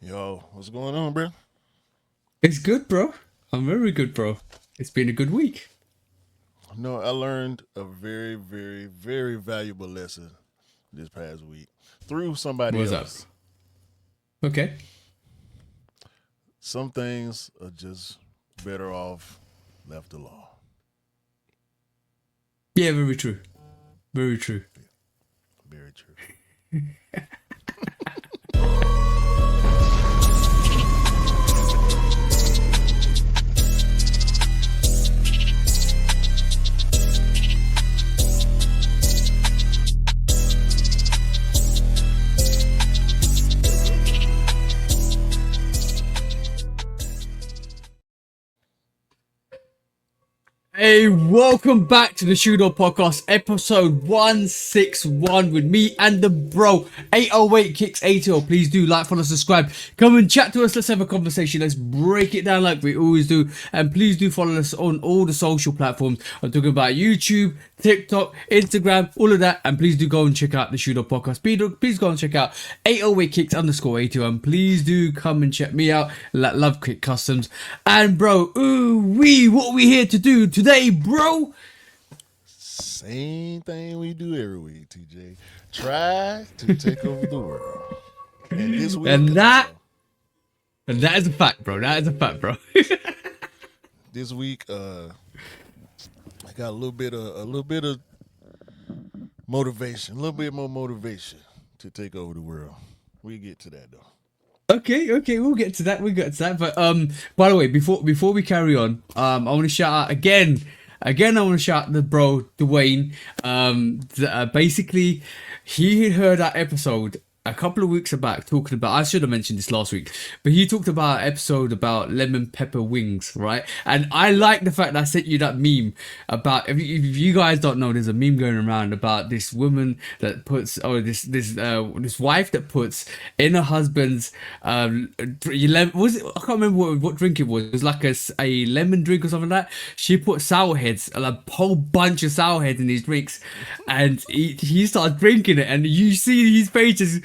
Yo, what's going on, bro? It's good, bro. I'm very good, bro. It's been a good week. No, I learned a very, very, very valuable lesson this past week through somebody What's up? else. Okay. Some things are just better off left alone. Yeah, very true. Very true. Very true. Hey, welcome back to the Shooter Podcast, episode 161 with me and the bro, 808 Kicks 80. Please do like, follow, subscribe. Come and chat to us. Let's have a conversation. Let's break it down like we always do. And please do follow us on all the social platforms. I'm talking about YouTube, TikTok, Instagram, all of that. And please do go and check out the Shooter Podcast. Please go and check out 808 Kicks _ 80. And please do come and check me out. Love Kick Customs. And bro, what are we here to do today, bro? Same thing we do every week, TJ. Try to take over the world. And this week, And that is a fact, bro. That is a fact, bro. this week, I got a little bit of motivation, a little bit more motivation to take over the world. We get to that though. Okay, we'll get to that. But by the way, before we carry on, I want to shout out again. I want to shout out the bro Dwayne. Basically, he had heard that episode a couple of weeks back talking about, I should have mentioned this last week, but he talked about an episode about lemon pepper wings, right? And I like the fact that I sent you that meme about, if you guys don't know, there's a meme going around about this woman that puts, this wife that puts in her husband's, was it, I can't remember what drink it was. It was like a lemon drink or something like that. She put sour heads, a whole bunch of sour heads in his drinks, and he started drinking it, and you see his face is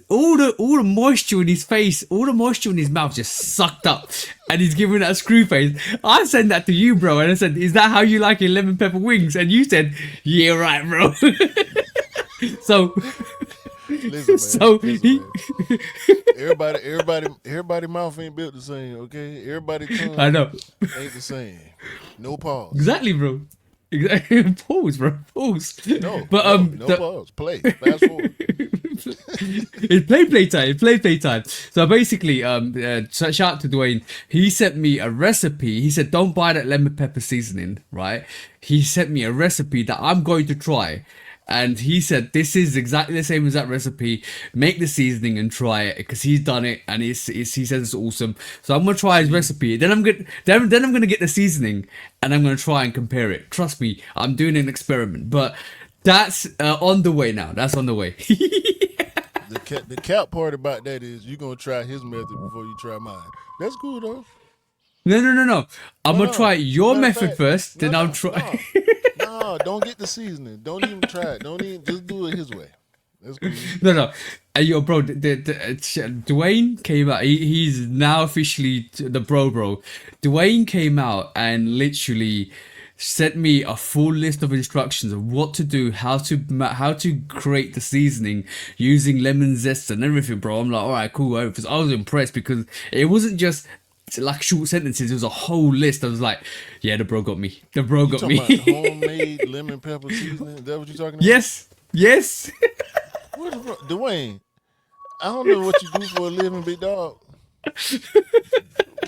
all the moisture in his face, all the moisture in his mouth just sucked up, and he's giving that screw face. I sent that to you, bro, and I said, "Is that how you like your lemon pepper wings?" And you said, "Yeah, right, bro." So, Listen, man. Everybody mouth ain't built the same, okay? Everybody tongue I know ain't the same. No pause. exactly, bro. Exactly. Pause, bro. Pause. No, but no pause. Play. Fast forward. It's play time. So basically, shout out to Dwayne. He sent me a recipe. He said, "Don't buy that lemon pepper seasoning," right? He sent me a recipe that I'm going to try. And he said, "This is exactly the same as that recipe. Make the seasoning and try it," because he's done it and he says it's awesome. So I'm gonna try his recipe. Then I'm gonna get the seasoning and I'm gonna try and compare it. Trust me, I'm doing an experiment. But that's on the way now. That's on the way. The cap part about that is you're gonna try his method before you try mine. That's cool though. No. I'm gonna try your Matter of method fact, first, then I'll try. No, don't get the seasoning. Don't even try it. Don't even just do it his way. That's cool. No. Yo, bro, Dwayne came out. He's now officially the bro. Dwayne came out and literally sent me a full list of instructions of what to do, how to create the seasoning using lemon zest and everything, bro. I'm like, all right, cool. I was impressed because it wasn't just like short sentences. It was a whole list. I was like, yeah, the bro got me. The bro got me. About homemade lemon pepper seasoning? Is that what you're talking about? Yes. Dwayne, I don't know what you do for a living, big dog.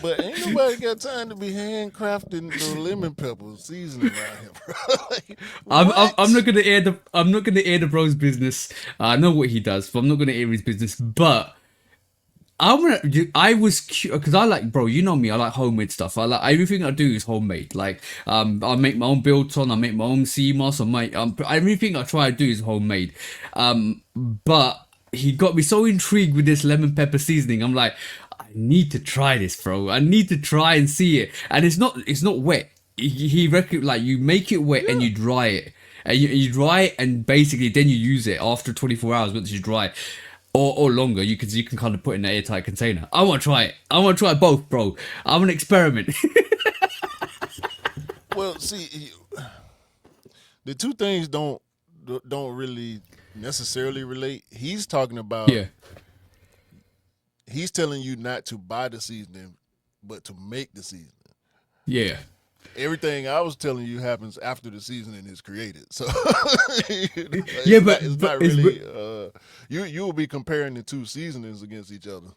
But ain't nobody got time to be handcrafting the lemon pepper seasoning around here, bro. Like, I'm not gonna air the bro's business. I know what he does, but I'm not gonna air his business. But I was because I like, bro, you know me, I like homemade stuff. I like everything I do is homemade. Like I make my own biltong, I make my own sea moss, everything I try to do is homemade. But he got me so intrigued with this lemon pepper seasoning. I'm like, I need to try this, bro. I need to try and see it. And it's not wet. He reckon like you make it wet and you dry it. And you dry it and basically then you use it after 24 hours once you dry. or longer. You can kind of put in an airtight container. I want to try it. I want to try both, bro. I want to experiment. Well, see, the two things don't really necessarily relate. He's talking about Yeah, he's telling you not to buy the seasoning, but to make the seasoning. yeah, Everything I was telling you happens after the seasoning is created. So yeah. it's But not it's really you will be comparing the two seasonings against each other.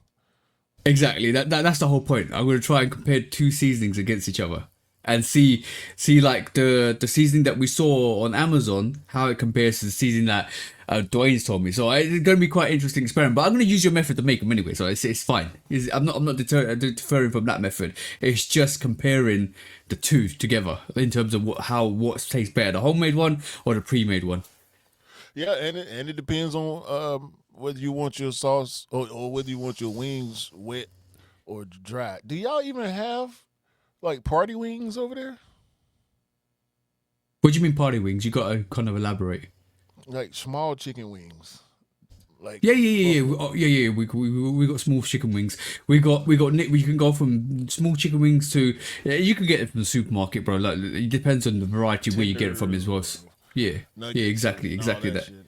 exactly that's the whole point. I'm gonna try and compare two seasonings against each other and see like the seasoning that we saw on Amazon, how it compares to the seasoning that Dwayne's told me. So it's gonna be quite an interesting experiment. But I'm gonna use your method to make them anyway, so it's fine. I'm not deterring from that method. It's just comparing the two together in terms of what tastes better, the homemade one or the pre-made one. Yeah, and it depends on whether you want your sauce or whether you want your wings wet or dry. Do y'all even have like party wings over there? What do you mean party wings? You gotta kind of elaborate. Like small chicken wings, like Yeah, yeah, yeah, yeah. buffalo. Yeah. We got small chicken wings. We can go from small chicken wings to yeah, you can get it from the supermarket, bro. Like it depends on the variety where you get it from as Tenders well. or Yeah, yeah, nuggets and all exactly that that. shit.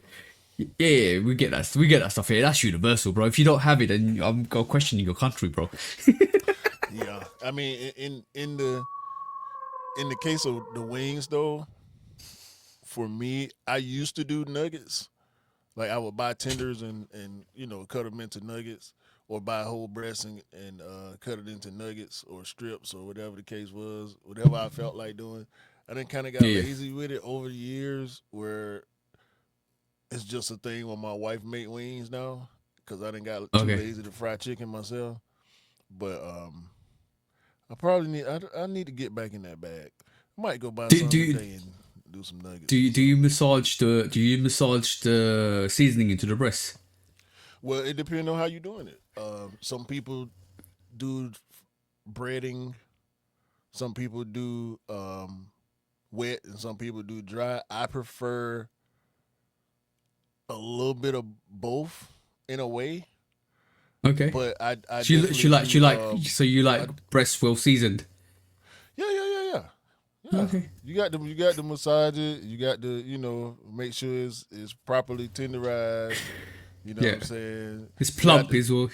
Yeah, we get that. We get that stuff here. That's universal, bro. If you don't have it, then I'm questioning your country, bro. Yeah, I mean, in the case of the wings, though, for me, I used to do nuggets. Like I would buy tenders and cut them into nuggets, or buy a whole breast and cut it into nuggets or strips or whatever the case was, whatever I felt like doing. I then kind of got Yeah. lazy with it over the years, where it's just a thing when my wife make wings now, because I didn't got too Okay. lazy to fry chicken myself. But I need to get back in that bag. I might go buy Do some do today and do some nuggets do or you, do something. you massage the seasoning into the breast? Well, it depends on how you're doing it. Some people do breading. Some people do wet, and some people do dry. I prefer a little bit of both in a way, Okay. but I She definitely like do. so you I like breast well seasoned. yeah. Okay. You got to massage it. You got to make sure it's properly tenderized. You know what Yeah. I'm saying? It's You got plump to as well.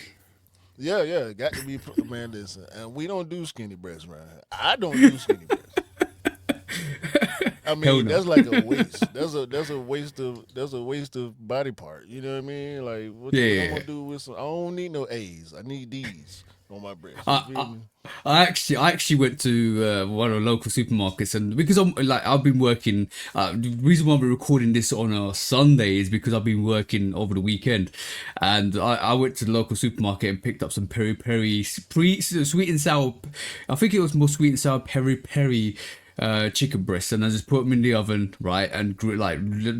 yeah. Got to be man. Listen, and we don't do skinny breasts around here. I don't do skinny breasts. I Hell mean, no. that's like a waste. That's a waste of body part. You know what I mean? Like what I'm Yeah. gonna do with some? I don't need no A's. I need D's on my breast. You I, feel I me? I actually went to one of the local supermarkets, and because I've been working. The reason why we're recording this on a Sunday is because I've been working over the weekend, and I went to the local supermarket and picked up some peri peri sweet and sour. I think it was more sweet and sour peri peri chicken breasts, and I just put them in the oven, right, and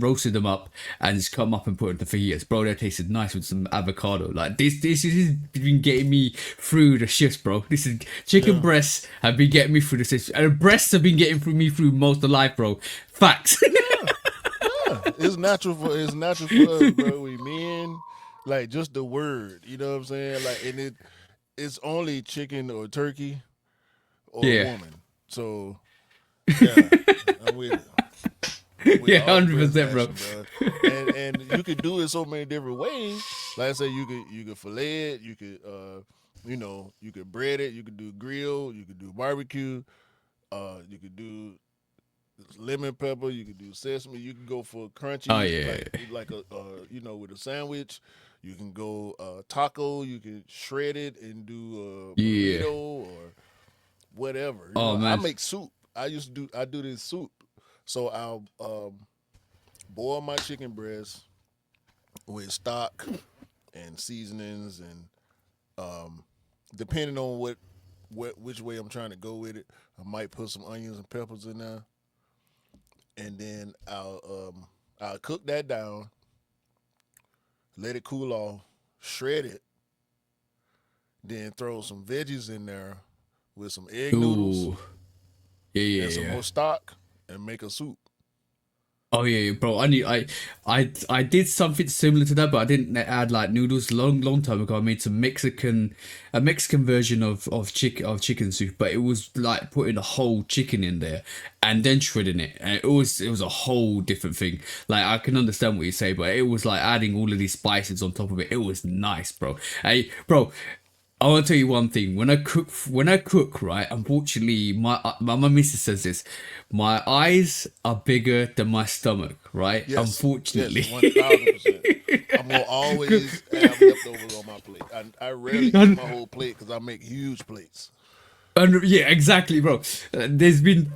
roasted them up, and just cut them up and put it in the fajitas. Bro, they tasted nice with some avocado. Like this has been getting me through the shifts, bro. This is chicken Yeah. breasts have been getting me through the shifts, and breasts have been getting through me through most of life, bro. Facts. Yeah. Yeah. It's natural for us, bro. We men, like just the word. You know what I'm saying? Like, and it's only chicken or turkey or a Yeah, woman. So yeah, I'm with it. I'm with yeah, all the 100%, breast bro. action, bro. And you could do it so many different ways. Like I said, you could fillet it. You could you could bread it. You could do grill. You could do barbecue. You could do lemon pepper. You could do sesame. You can go for Oh crunchy, yeah, like a with a sandwich. You can go taco. You can shred it and do a yeah. burrito or whatever. Oh I man. make soup. I do this soup. So I'll boil my chicken breast with stock and seasonings and um, depending on which way I'm trying to go with it, I might put some onions and peppers in there, and then I'll cook that down, let it cool off, shred it, then throw some veggies in there with some egg noodles Ooh. Yeah, and yeah, some yeah. more stock and make a soup. Oh yeah, bro. I did something similar to that, but I didn't add like noodles. Long time ago, I made a Mexican version of chicken soup, but it was like putting a whole chicken in there and then shredding it, and it was a whole different thing. Like I can understand what you say, but it was like adding all of these spices on top of it. It was nice, bro. Hey, bro. I want to tell you one thing. When I cook, right? Unfortunately, my missus says this. My eyes are bigger than my stomach, right? Yes, yes, Unfortunately. 1000%. I'm gonna always have leftovers on my plate. I rarely eat and, my whole plate because I make huge plates. and yeah, exactly, bro. There's been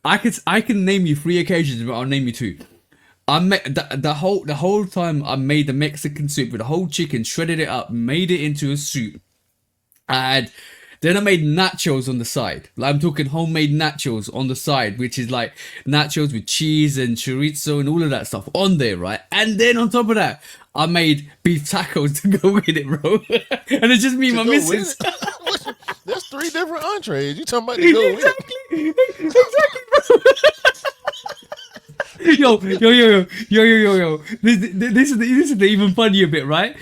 I can name you three occasions, but I'll name you two. I made the whole time I made the Mexican soup with the whole chicken, shredded it up, made it into a soup. And then I made nachos on the side. Like I'm talking homemade nachos on the side, which is like nachos with cheese and chorizo and all of that stuff on there, right? And then on top of that, I made beef tacos to go with it, bro. And it's just me and To my go with missus. it, there's three different entrees. You talking about to go with it? Exactly, bro. Yo. This is the even funnier bit, right?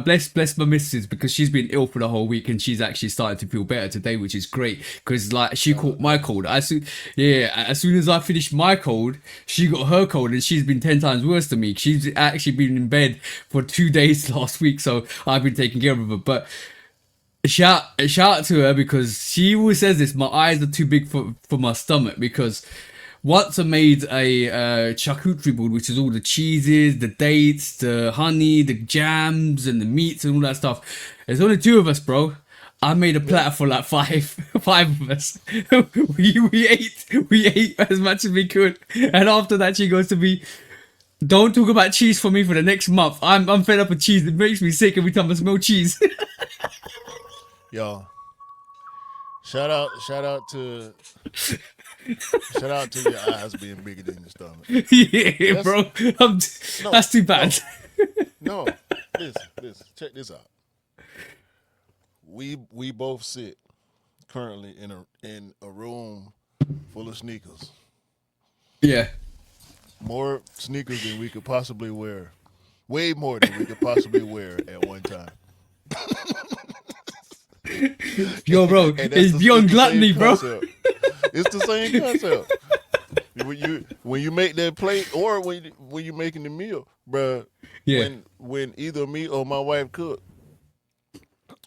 Bless my missus because she's been ill for the whole week and she's actually starting to feel better today, which is great because like she caught my cold. As soon as I finished my cold, she got her cold and she's been 10 times worse than me. She's actually been in bed for 2 days last week, so I've been taking care of her. But shout out to her because she always says this. My eyes are too big for my stomach because once I made a charcuterie board, which is all the cheeses, the dates, the honey, the jams, and the meats and all that stuff. There's only two of us, bro. I made a platter for like five of us. we ate as much as we could, and after that, she goes to me. Don't talk about cheese for me for the next month. I'm fed up with cheese. It makes me sick every time I smell cheese. Y'all, shout out to your eyes being bigger than your stomach. Yeah, That's bro. no, That's too bad. no. Listen. Check this out. We both sit currently in a room full of sneakers. Yeah. More sneakers than we could possibly wear. Way more than we could possibly wear at one time. Yo, bro. And It's beyond gluttony, bro. concept. It's the same concept. When you make that plate or when you making the meal, bruh, Yeah. when either me or my wife cook,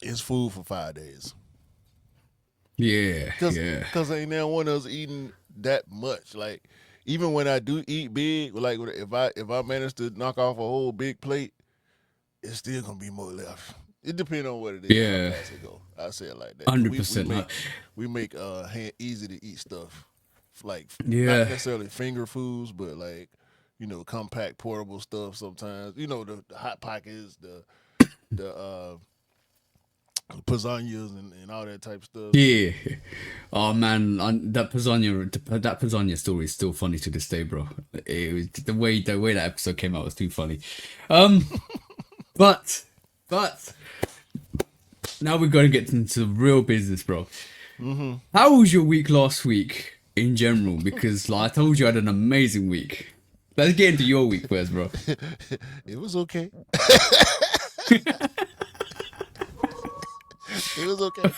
it's food for 5 days. Yeah. Cause, Yeah. Cause ain't now one of us eating that much. Like even when I do eat big, like if I manage to knock off a whole big plate, it's still gonna be more left. It depends on what it is, how Yeah. fast it go. I say it like that. 'Cause we 100%. make we make easy to eat stuff, like not Yeah. necessarily finger foods, but like compact portable stuff. Sometimes the hot pockets, the lasagnas and all that type of stuff. Yeah. Oh man, that lasagna story is still funny to this day, bro. It was the way that episode came out was too funny. Um, but now we're gonna get into real business, bro. How was your week last week in general? Because like I told you, I had an amazing week. Let's get into your week first, bro. It was okay. It was okay.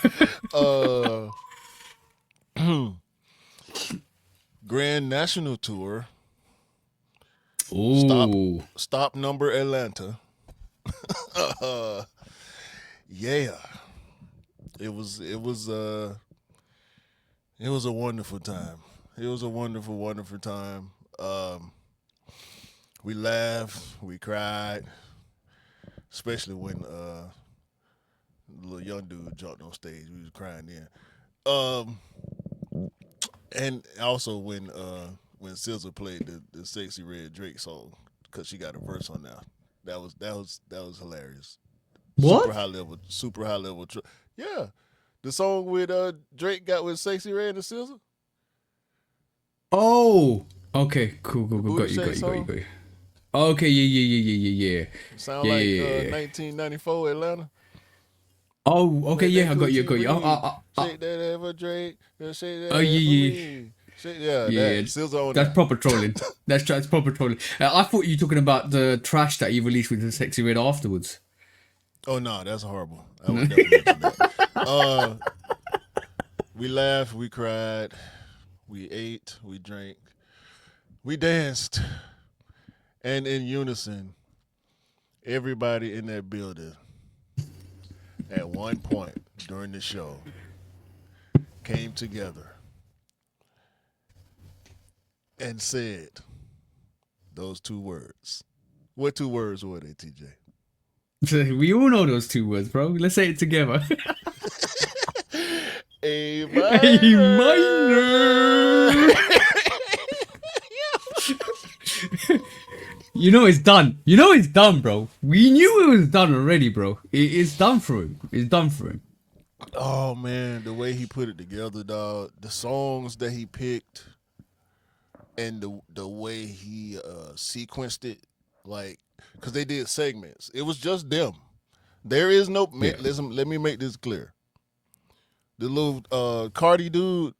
Grand National Tour. Oh, Stop number Atlanta. Yeah. It was a wonderful time. It was a wonderful time. We laughed, we cried, especially when the little young dude jumped on stage. We was crying then. Um, and also when SZA played the sexy red Drake song because she got a verse on there. That was hilarious. what? Super high level. Yeah, the song with Drake got with Sexy Red and SZA. Oh, okay, cool. The Got booty you. shake song. Okay, yeah. Sound Yeah, like yeah, yeah. 1994 Atlanta. Oh, okay, Let yeah, that I got you. coochie breathe. Oh, Shake that ever Drake. Shake that oh, for yeah. me. Yeah, Yeah, that SZA on that's that. proper trolling. That's proper trolling. I thought you were talking about the trash that he released with the Sexy Red afterwards. Oh no, that's horrible. I No. would never mention that. Uh, we laughed, we cried, we ate, we drank, we danced, and in unison, everybody in that building at one point during the show came together and said those two words. What two words were they, TJ? We all know those two words, bro. Let's say it together. A A minor. minor. You know it's done. You know it's done, bro. We knew it was done already, bro. It's done for him. It's done for him. Oh man, the way he put it together, dog. The songs that he picked, and the way he sequenced it, like, because they did segments. It was just them. There is no. Yeah. Listen, let me make this clear. The little Cardi dude,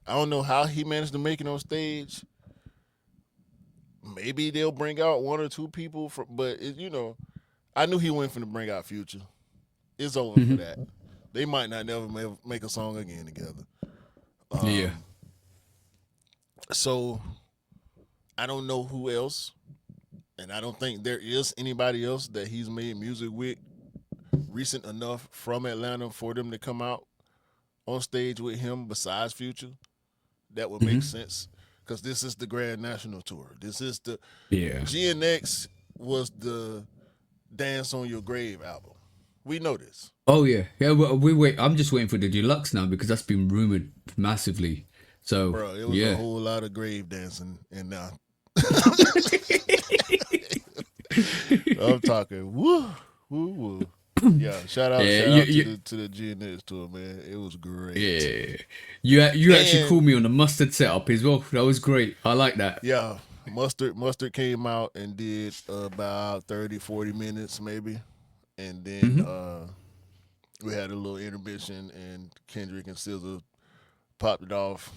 I don't know how he managed to make it on stage. Maybe they'll bring out one or two people, but I knew he wasn't finna bring out Future. It's over for that. They might not never make a song again together. Yeah. So I don't know who else, and I don't think there is anybody else that he's made music with recent enough from Atlanta for them to come out on stage with him besides Future. That would make sense, because this is the Grand National Tour. This is the GNX was the Dance on Your Grave album. We know this. Oh yeah. Yeah. We wait. I'm just waiting for the deluxe now because that's been rumored massively. So Bro, it was a whole lot of grave dancing, and now I'm talking woo, woo, woo. Yeah, shout out to the GNX tour, man. It was great. Yeah, you actually called me on the Mustard setup as well. That was great. I like that. Yeah, Mustard came out and did about 30, 40 minutes maybe, and then we had a little intermission, and Kendrick and SZA popped it off.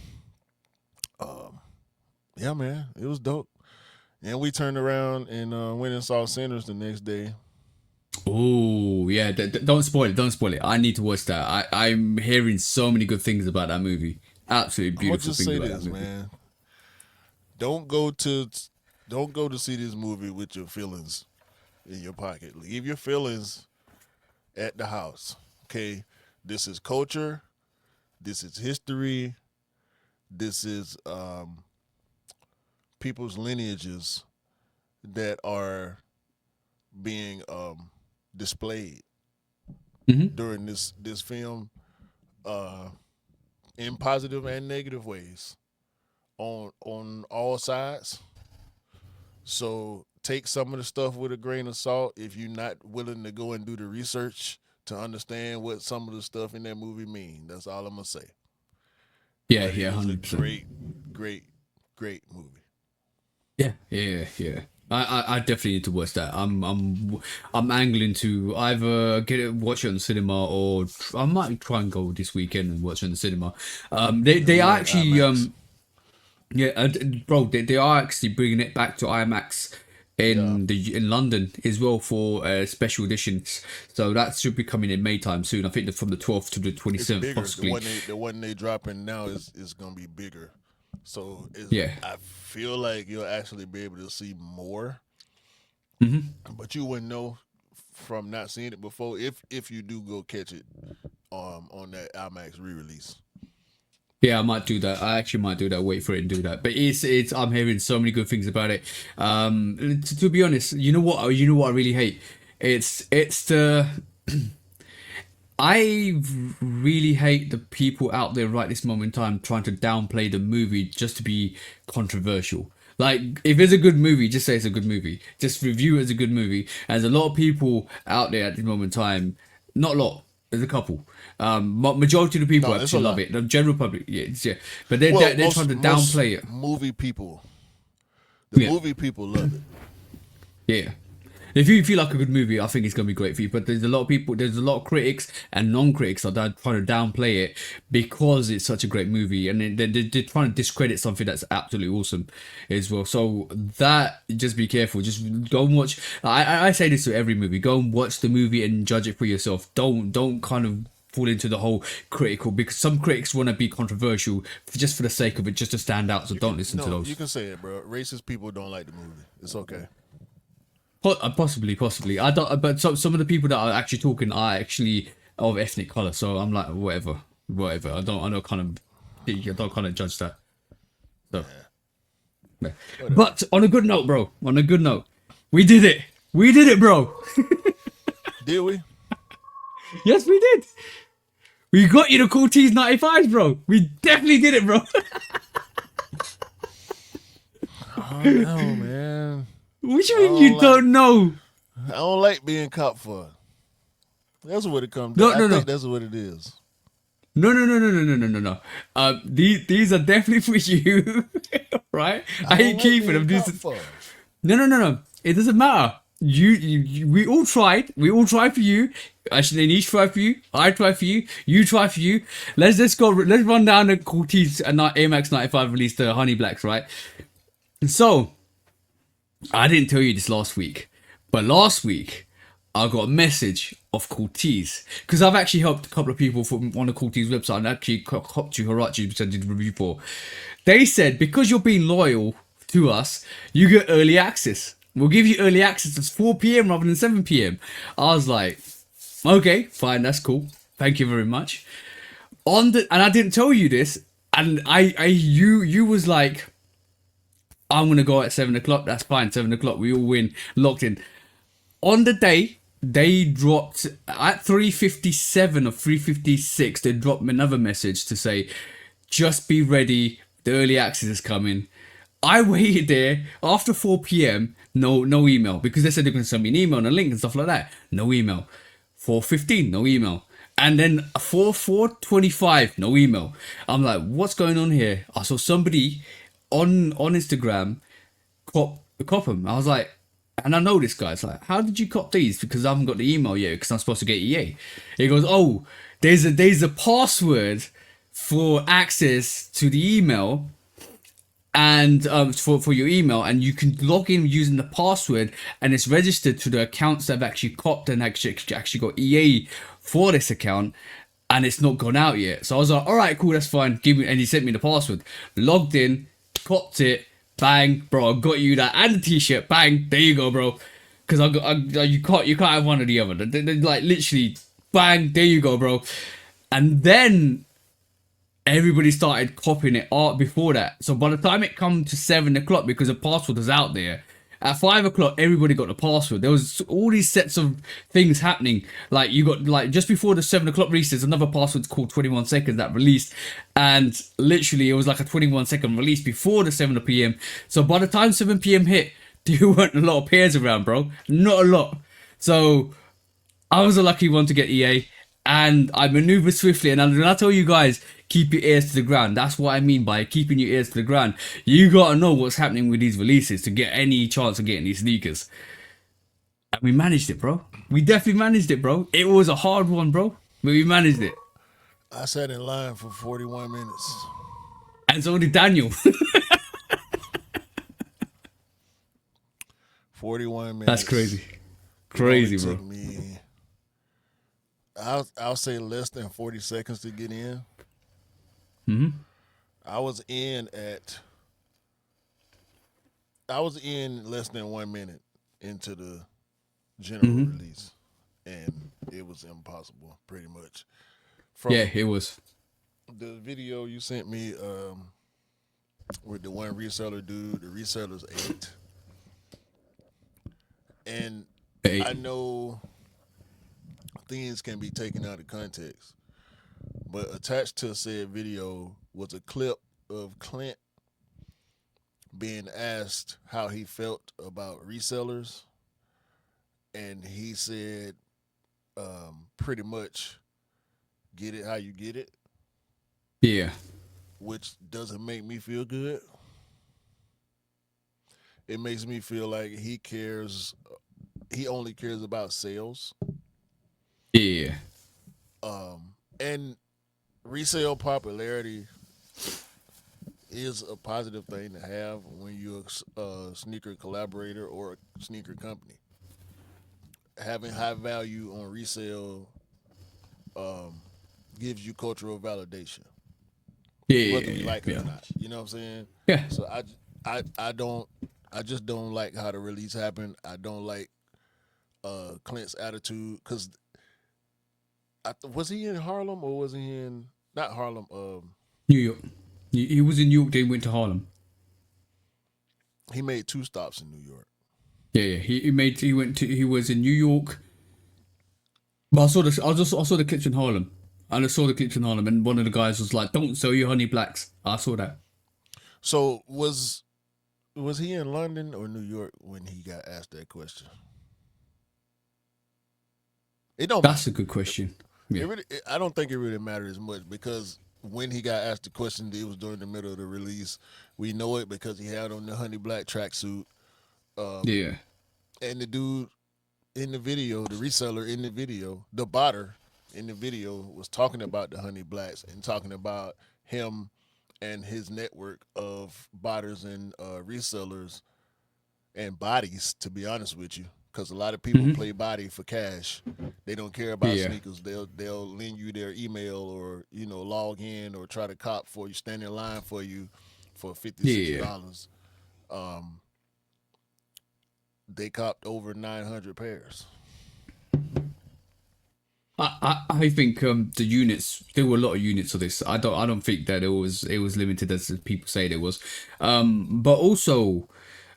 Yeah, man, it was dope. And we turned around and went and saw Sinners the next day. Oh yeah, don't spoil it. Don't spoil it. I need to watch that. I'm hearing so many good things about that movie. Absolutely beautiful just things say about this, that movie. man. Don't go to see this movie with your feelings in your pocket. Leave your feelings at the house. Okay, this is culture. This is history. This is people's lineages that are being displayed during this film in positive and negative ways on all sides. So take some of the stuff with a grain of salt if you're not willing to go and do the research to understand what some of the stuff in that movie mean. That's all I'm gonna say. Yeah, But yeah, it was a 100%. great movie. Yeah. I definitely need to watch that. I'm angling to either watch it on cinema, or I might try and go this weekend and watch it on the cinema. They are actually IMAX. bro, they are actually bringing it back to IMAX in London as well for special editions. So that should be coming in May time soon. I think from the 12th to the It's 27th bigger. possibly. The one they dropping now is gonna be bigger. So Yeah. I feel like you'll actually be able to see more, but you wouldn't know from not seeing it before if you do go catch it on that IMAX re-release. Yeah, I might do that. I actually might do that. Wait for it and do that. But it's. I'm hearing so many good things about it. To be honest, you know what? You know what I really hate. It's the. I really hate the people out there right this moment in time trying to downplay the movie just to be controversial. Like, if it's a good movie, just say it's a good movie. Just review it as a good movie. And there's a lot of people out there at this moment in time. Not a lot. There's a couple. Majority of the people No, it's actually a love lot. it. The general public, yeah. But they're Most- trying to most downplay it. Movie people, the Yeah. movie people love it. Yeah. If you feel like a good movie, I think it's gonna be great for you. But there's a lot of people, there's a lot of critics and non-critics that are trying to downplay it because it's such a great movie, and they're trying to discredit something that's absolutely awesome as well. So that, just be careful. Just go and watch. I say this to every movie: go and watch the movie and judge it for yourself. Don't kind of fall into the whole critical, because some critics want to be controversial just for the sake of it, just to stand out. So don't listen to No, those. you can say it, bro. Racist people don't like the movie. It's okay. Possibly. I don't. But some of the people that are actually talking are actually of ethnic color. So I'm like, whatever. I don't kind of judge that. So, yeah. But on a good note, bro. On a good note, we did it. We did it, bro. Did we? Yes, we did. We got you the cool T's 95s, bro. We definitely did it, bro. Oh no, man. What you mean you don't know? I don't like being caught for. That's what it comes No, to. no, I no. think that's what it is. No. These are definitely for you, right? I ain't keeping them. No. It doesn't matter. We all tried. We all tried for you. Actually, each tried for you. I tried for you. You tried for you. Let's go. Let's run down the Cortez and AMAX 95 released the Honey Blacks, right? So, I didn't tell you this last week, but last week I got a message of Cortez, because I've actually helped a couple of people from on the Cortez website, and actually helped to Harachi, which I did a review for. They said, because you're being loyal to us, you get early access. We'll give you early access at 4 p.m. rather than 7 p.m. I was like, okay, fine, that's cool. Thank you very much. And I didn't tell you this, and you was like, I'm gonna go at 7 o'clock. That's fine. 7 o'clock. We all win. Locked in. On the day, they dropped at 3:57 or 3:56. They dropped me another message to say, just be ready. The early access is coming. I waited there after 4 p.m. No email, because they said they're gonna send me an email and a link and stuff like that. No email. 4:15. No email. And then 4:25. No email. I'm like, what's going on here? I saw somebody on Instagram cop them. I was like, and I know this guy. It's like, how did you cop these? Because I haven't got the email yet, because I'm supposed to get EA. He goes, oh, there's a password for access to the email, and for your email, and you can log in using the password, and it's registered to the accounts that have actually copped and actually got EA for this account, and it's not gone out yet. So I was like, all right, cool, that's fine. Give me, and he sent me the password. Logged in, copped it, bang, bro. I got you that and the t-shirt, bang. There you go, bro. Because you can't have one or the other. They're like literally, bang. There you go, bro. And then everybody started copying it art before that. So by the time it come to 7 o'clock, because the password was out there, at 5 o'clock, everybody got the password. There was all these sets of things happening. Like, you got, like, just before the 7 o'clock release, there's another password called 21 seconds that released. And literally, it was like a 21-second release before the 7 p.m. So by the time 7 p.m. hit, there weren't a lot of pairs around, bro. Not a lot. So I was a lucky one to get EA. And I maneuvered swiftly. And when I tell you guys, keep your ears to the ground, that's what I mean by keeping your ears to the ground. You gotta know what's happening with these releases to get any chance of getting these sneakers. And we managed it, bro. We definitely managed it, bro. It was a hard one, bro, but we managed it. I sat in line for 41 minutes. And so did Daniel. 41 minutes. That's crazy. Crazy, It bro. took me, I'll say less than 40 seconds to get in. I was in less than 1 minute into the general release, and it was impossible, pretty much. Yeah, it was. The video you sent me with the one reseller dude, the reseller's 8. And I know things can be taken out of context, but attached to said video was a clip of Clint being asked how he felt about resellers, and he said, pretty much, get it how you get it. Yeah. Which doesn't make me feel good. It makes me feel like he cares he only cares about sales. Yeah. And resale popularity is a positive thing to have when you're a sneaker collaborator or a sneaker company. Having high value on resale um, gives you cultural validation, Yeah. whether we Yeah. like it or Yeah. not. You know what I'm saying? Yeah. So I don't, I just don't like how the release happened. I don't like Clint's attitude because was he in Harlem or was he in not Harlem? New York. He was in New York. Then went to Harlem. He made two stops in New York. Yeah. Yeah. He made. He went to. He was in New York. But I saw the. I saw the clips in Harlem. And I saw the clips in Harlem, and one of the guys was like, "Don't sell your honey blacks." I saw that. So was he in London or New York when he got asked that question? It don't That's matter. a good question. Yeah. I don't think it really matters as much because when he got asked the question, it was during the middle of the release. We know it because he had on the honey black tracksuit. Um, Yeah. and the dude in the video, the reseller in the video, the botter in the video was talking about the honey blacks and talking about him and his network of botters and resellers and bodies. To be honest with you, because a lot of people Hmm. play body for cash. They don't care about Yeah. sneakers. They'll lend you their email or log in or try to cop for you, stand in line for you for $50, Yeah. $60. Um, they copped over 900 pairs. I think the units there were a lot of units of this. I don't think that it was limited as people say it was. But also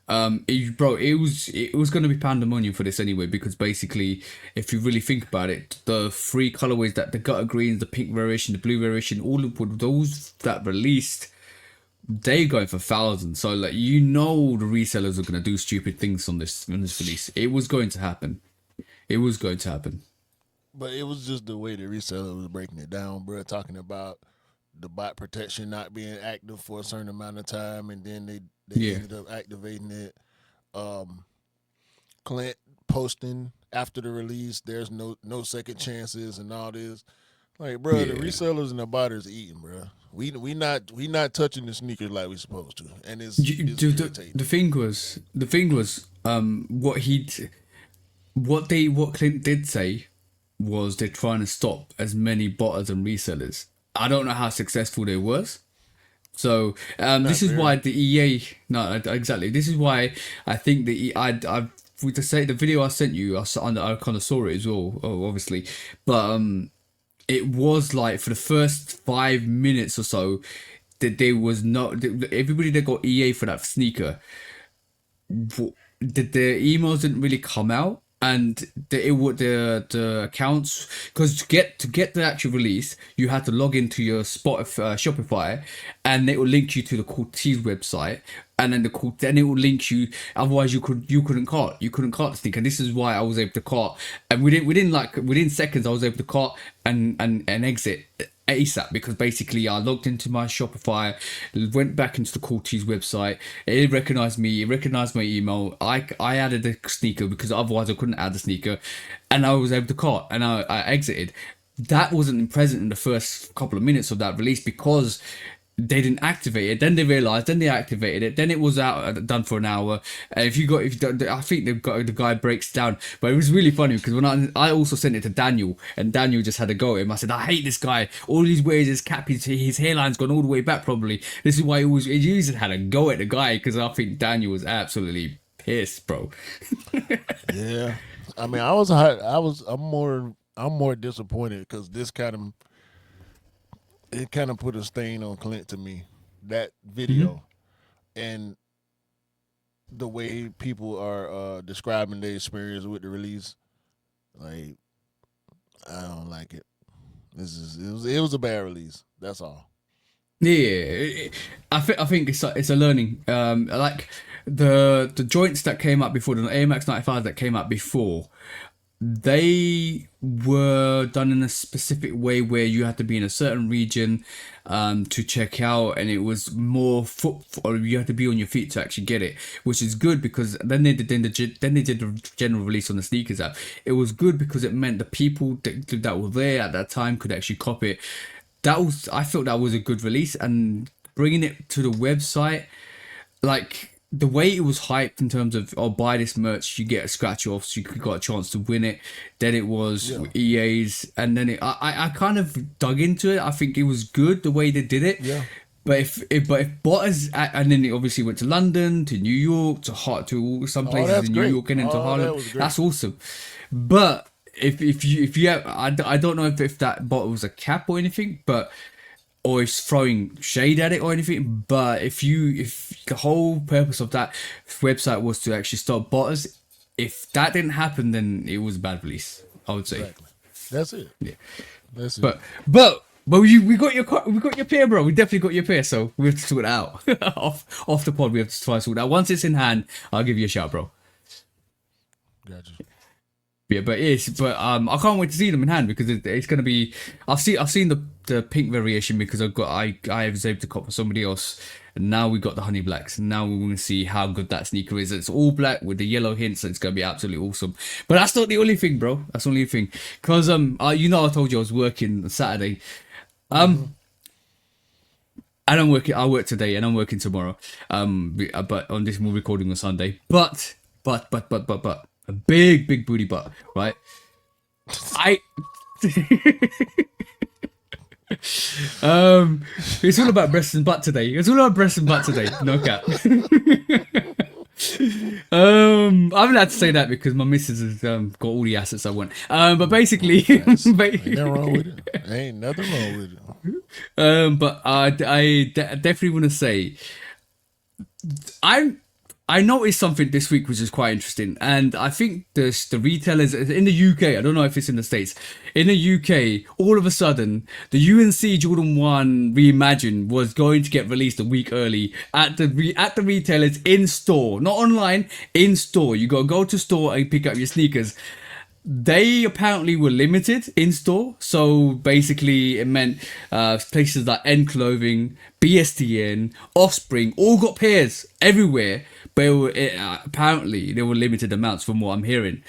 bro, it was going to be pandemonium for this anyway because basically, if you really think about it, the three colorways that the gutter greens, the pink variation, the blue variation, all of those that released, they going for thousands. So like the resellers are going to do stupid things on this release. It was going to happen. It was going to happen. But it was just the way the reseller was breaking it down, bro. Talking about the bot protection not being active for a certain amount of time, and then they Yeah. ended up activating it. Um, Clint posting after the release, there's no second chances and all this. Like, bro, the Yeah. resellers and the botters eating, bro. We not touching the sneakers like we supposed to, and it's The, irritating. the thing was what Clint did say was they're trying to stop as many botters and resellers. I don't know how successful they was. So Not this is why very. the EA no exactly this is why I think I with to say the video I sent you I kind of saw it as well, obviously, but it was like for the first 5 minutes or so that there was not everybody that got EA for that sneaker the emails didn't really come out and the accounts because to get the actual release you had to log into your Shopify and it will link you to the Cortez website and then it will link you otherwise you couldn't cart the sneaker and this is why I was able to cart and within seconds I was able to cart and exit ASAP because basically I logged into my Shopify, went back into the Cortez website. It recognized me, it recognized my email. I added the sneaker because otherwise I couldn't add the sneaker, and I was able to cart and I exited. That wasn't present in the first couple of minutes of that release because they didn't activate it. Then they realized. Then they activated it. Then it was out done for an hour. And I think the guy breaks down. But it was really funny because when I also sent it to Daniel, and Daniel just had a go at him. I said, I hate this guy. All he's wears is cap. His hairline's gone all the way back. Probably this is why he just had a go at the guy because I think Daniel was absolutely pissed, bro. Yeah, I mean, I was hot. I'm more disappointed because this kind of put a stain on Clint to me. That Hmm. video and the way people are describing their experience with the release, like I don't like it. It was a bad release. That's all. Yeah, I think it's a learning. Like the joints that came out before the AMX 95 that came out before. they were done in a specific way where you had to be in a certain region to check out, and it was more foot, or you had to be on your feet to actually get it, which is good because then they did the general release on the sneakers app. It was good because it meant the people that were there at that time could actually cop it. I felt that was a good release, and bringing it to the website, like the way it was hyped in terms of, oh, buy this merch, you get a scratch off, so you got a chance to win it. Then it was EA's, and then I kind of dug into it. I think it was good the way they did it. Yeah. But if Bottas, and then it obviously went to London, to New York, to some places in New York and into Harlem. That's awesome. But if you have, I don't know if that bot was a cap or anything, but or is throwing shade at it or anything, but if the whole purpose of that website was to actually stop botters, if that didn't happen, then it was a bad release, I would say. Exactly. That's it. Yeah. That's it. But we got your pair, bro. We definitely got your pair, so we have to sort it out. off the pod, we have to try to sort it out. Once it's in hand, I'll give you a shout, bro. Gotcha. Yeah, but I can't wait to see them in hand because it's gonna be. I've seen the pink variation because I was able to cop for somebody else, and now we got the honey blacks. And now we want to see how good that sneaker is. It's all black with the yellow hints. So it's gonna be absolutely awesome. But that's not the only thing, bro. That's the only thing because I told you I was working on Saturday. And I'm working. I work today and I'm working tomorrow. But on this, we're recording on Sunday. But. A big booty butt, right? It's all about breasts and butt today. No cap. I haven't had to say that because my missus has got all the assets I want. But basically, Ain't nothing wrong with it. Ain't nothing wrong with it. but I definitely want to say, I noticed something this week which is quite interesting, and I think the retailers in the UK, I don't know if it's in the States, in the UK, all of a sudden, the UNC Jordan 1 Reimagined was going to get released a week early at the retailers in store, not online, in store. You got to go to store and pick up your sneakers. They apparently were limited in store, so basically it meant places like N Clothing, BSTN, Offspring all got pairs everywhere, but apparently they were limited amounts from what I'm hearing.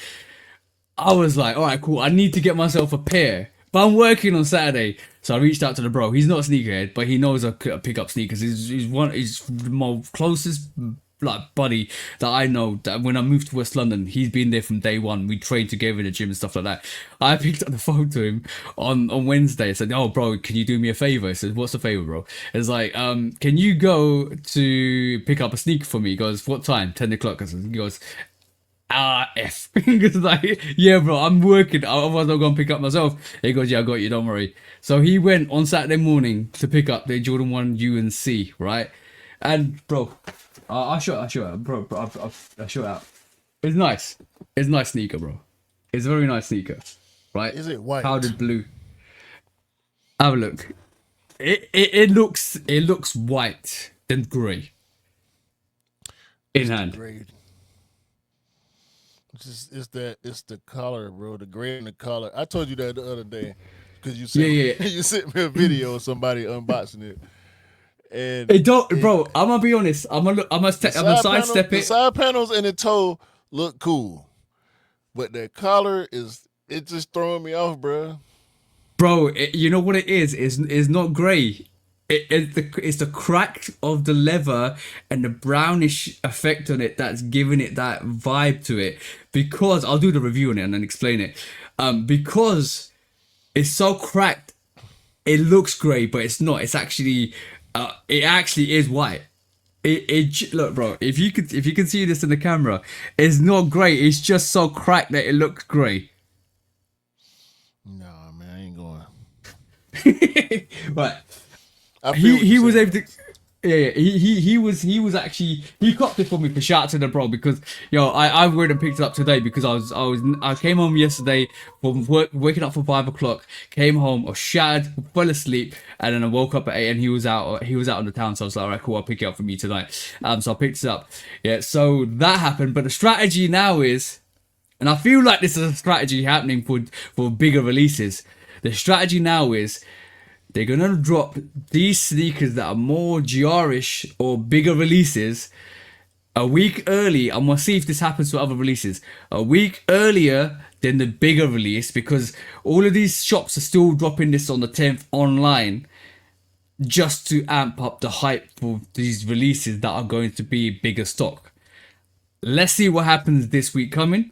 I was like, all right, cool, I need to get myself a pair, but I'm working on Saturday, so I reached out to the bro. He's not a sneakerhead, but he knows I could pick up sneakers. He's my closest buddy that I know, that when I moved to West London, he's been there from day one. We trained together in the gym and stuff like that. I picked up the phone to him on Wednesday. I said, oh bro, can you do me a favor? I said, what's the favor, bro? It's like, can you go to pick up a sneaker for me? He goes, what time? 10 o'clock. He goes, F. He goes like, yeah bro, I'm working, otherwise I'm gonna pick up myself. He goes, yeah, I got you, don't worry. So he went on Saturday morning to pick up the Jordan 1 UNC, right? And bro, I'll show it out, bro. I'll show it out. It's nice. It's a nice sneaker, bro. It's a very nice sneaker, right? Is it white? Powdered blue. Have a look. It looks white then grey. In hand. Gray. It's the collar, bro. The gray in the collar. I told you that the other day because you sent me a video of somebody unboxing it. And it don't, bro. I'm gonna be honest. I'm gonna sidestep it. The side panels and the toe look cool, but the collar it's just throwing me off, bro. Bro, you know what it is? It's not grey. It's the crack of the leather and the brownish effect on it that's giving it that vibe to it. Because I'll do the review on it and then explain it. Because it's so cracked, it looks grey, but it's not. It's actually. It actually is white. Look, bro. If you can see this in the camera, it's not grey. It's just so cracked that it looks grey. Nah, man, I ain't going. But he was able to. Yeah, he was actually, he copped it for me. For shout out to the bro, because I went and picked it up today because I came home yesterday from work, waking up for 5 o'clock, came home, I was shattered, fell asleep, and then I woke up at 8 and he was out on the town, so I was like, alright, cool, I'll pick it up from you tonight. So I picked it up. Yeah, so that happened, but the strategy now is And I feel like this is a strategy happening for bigger releases. The strategy now is they're gonna drop these sneakers that are more GR-ish or bigger releases a week early. I'm gonna see if this happens to other releases. A week earlier than the bigger release, because all of these shops are still dropping this on the 10th online, just to amp up the hype for these releases that are going to be bigger stock. Let's see what happens this week coming.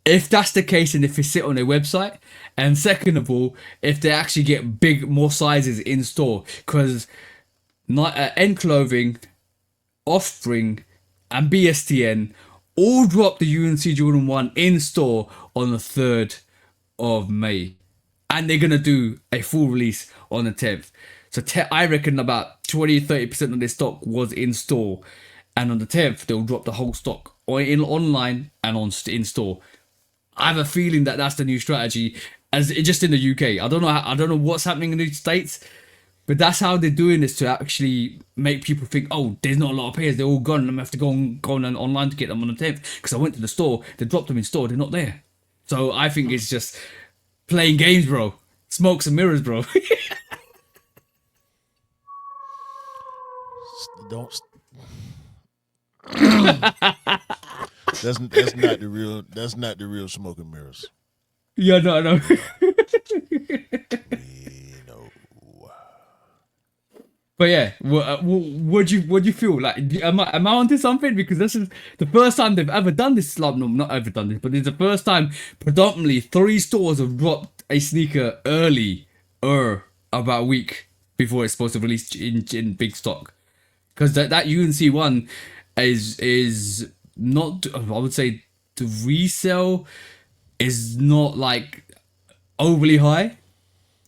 If that's the case, and if it sit on their website, and second of all, if they actually get more sizes in store, because End Clothing, Offspring, and BSTN all dropped the UNC Jordan 1 in store on the 3rd of May, and they're gonna do a full release on the 10th. So I reckon about 20-30% of their stock was in store, and on the 10th they'll drop the whole stock online and in store. I have a feeling that that's the new strategy, as it just in the UK. I don't know what's happening in the States, but that's how they're doing this to actually make people think, oh, there's not a lot of pairs, they're all gone, and I'm gonna have to go on online to get them on the 10th, because I went to the store, they dropped them in store, they're not there. So I think it's just playing games, bro. Smokes and mirrors, bro. Don't. That's not the real. That's not the real smoke and mirrors. Yeah, no, no. But yeah, what do you feel like? Am I onto something? Because this is the first time they've ever done this. Like, no, not ever done this, but it's the first time predominantly 3 stores have dropped a sneaker early, about a week before it's supposed to release in big stock. Because that UNC one is not, I would say the resale is not like overly high,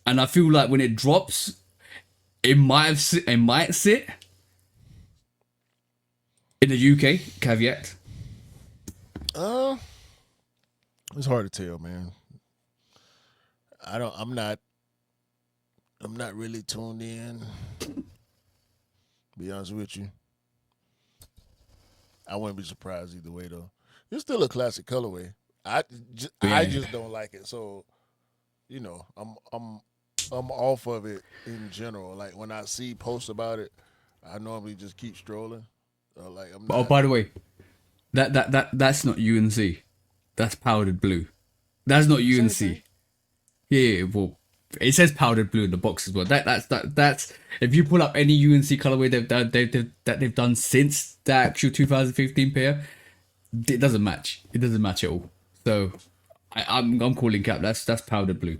and I feel like when it drops, it might sit in the UK. Caveat. It's hard to tell, man. I'm not really tuned in. Be honest with you, I wouldn't be surprised either way though. It's still a classic colorway. I just don't like it. So, I'm off of it in general. Like when I see posts about it, I normally just keep strolling. Like I'm not, Oh, by the way, that's not UNC. That's powdered blue. That's not UNC. Yeah, well, it says powdered blue in the box as well. That's if you pull up any UNC colorway they've done since the actual 2015 pair, it doesn't match. It doesn't match at all. So I'm calling cap. That's powdered blue.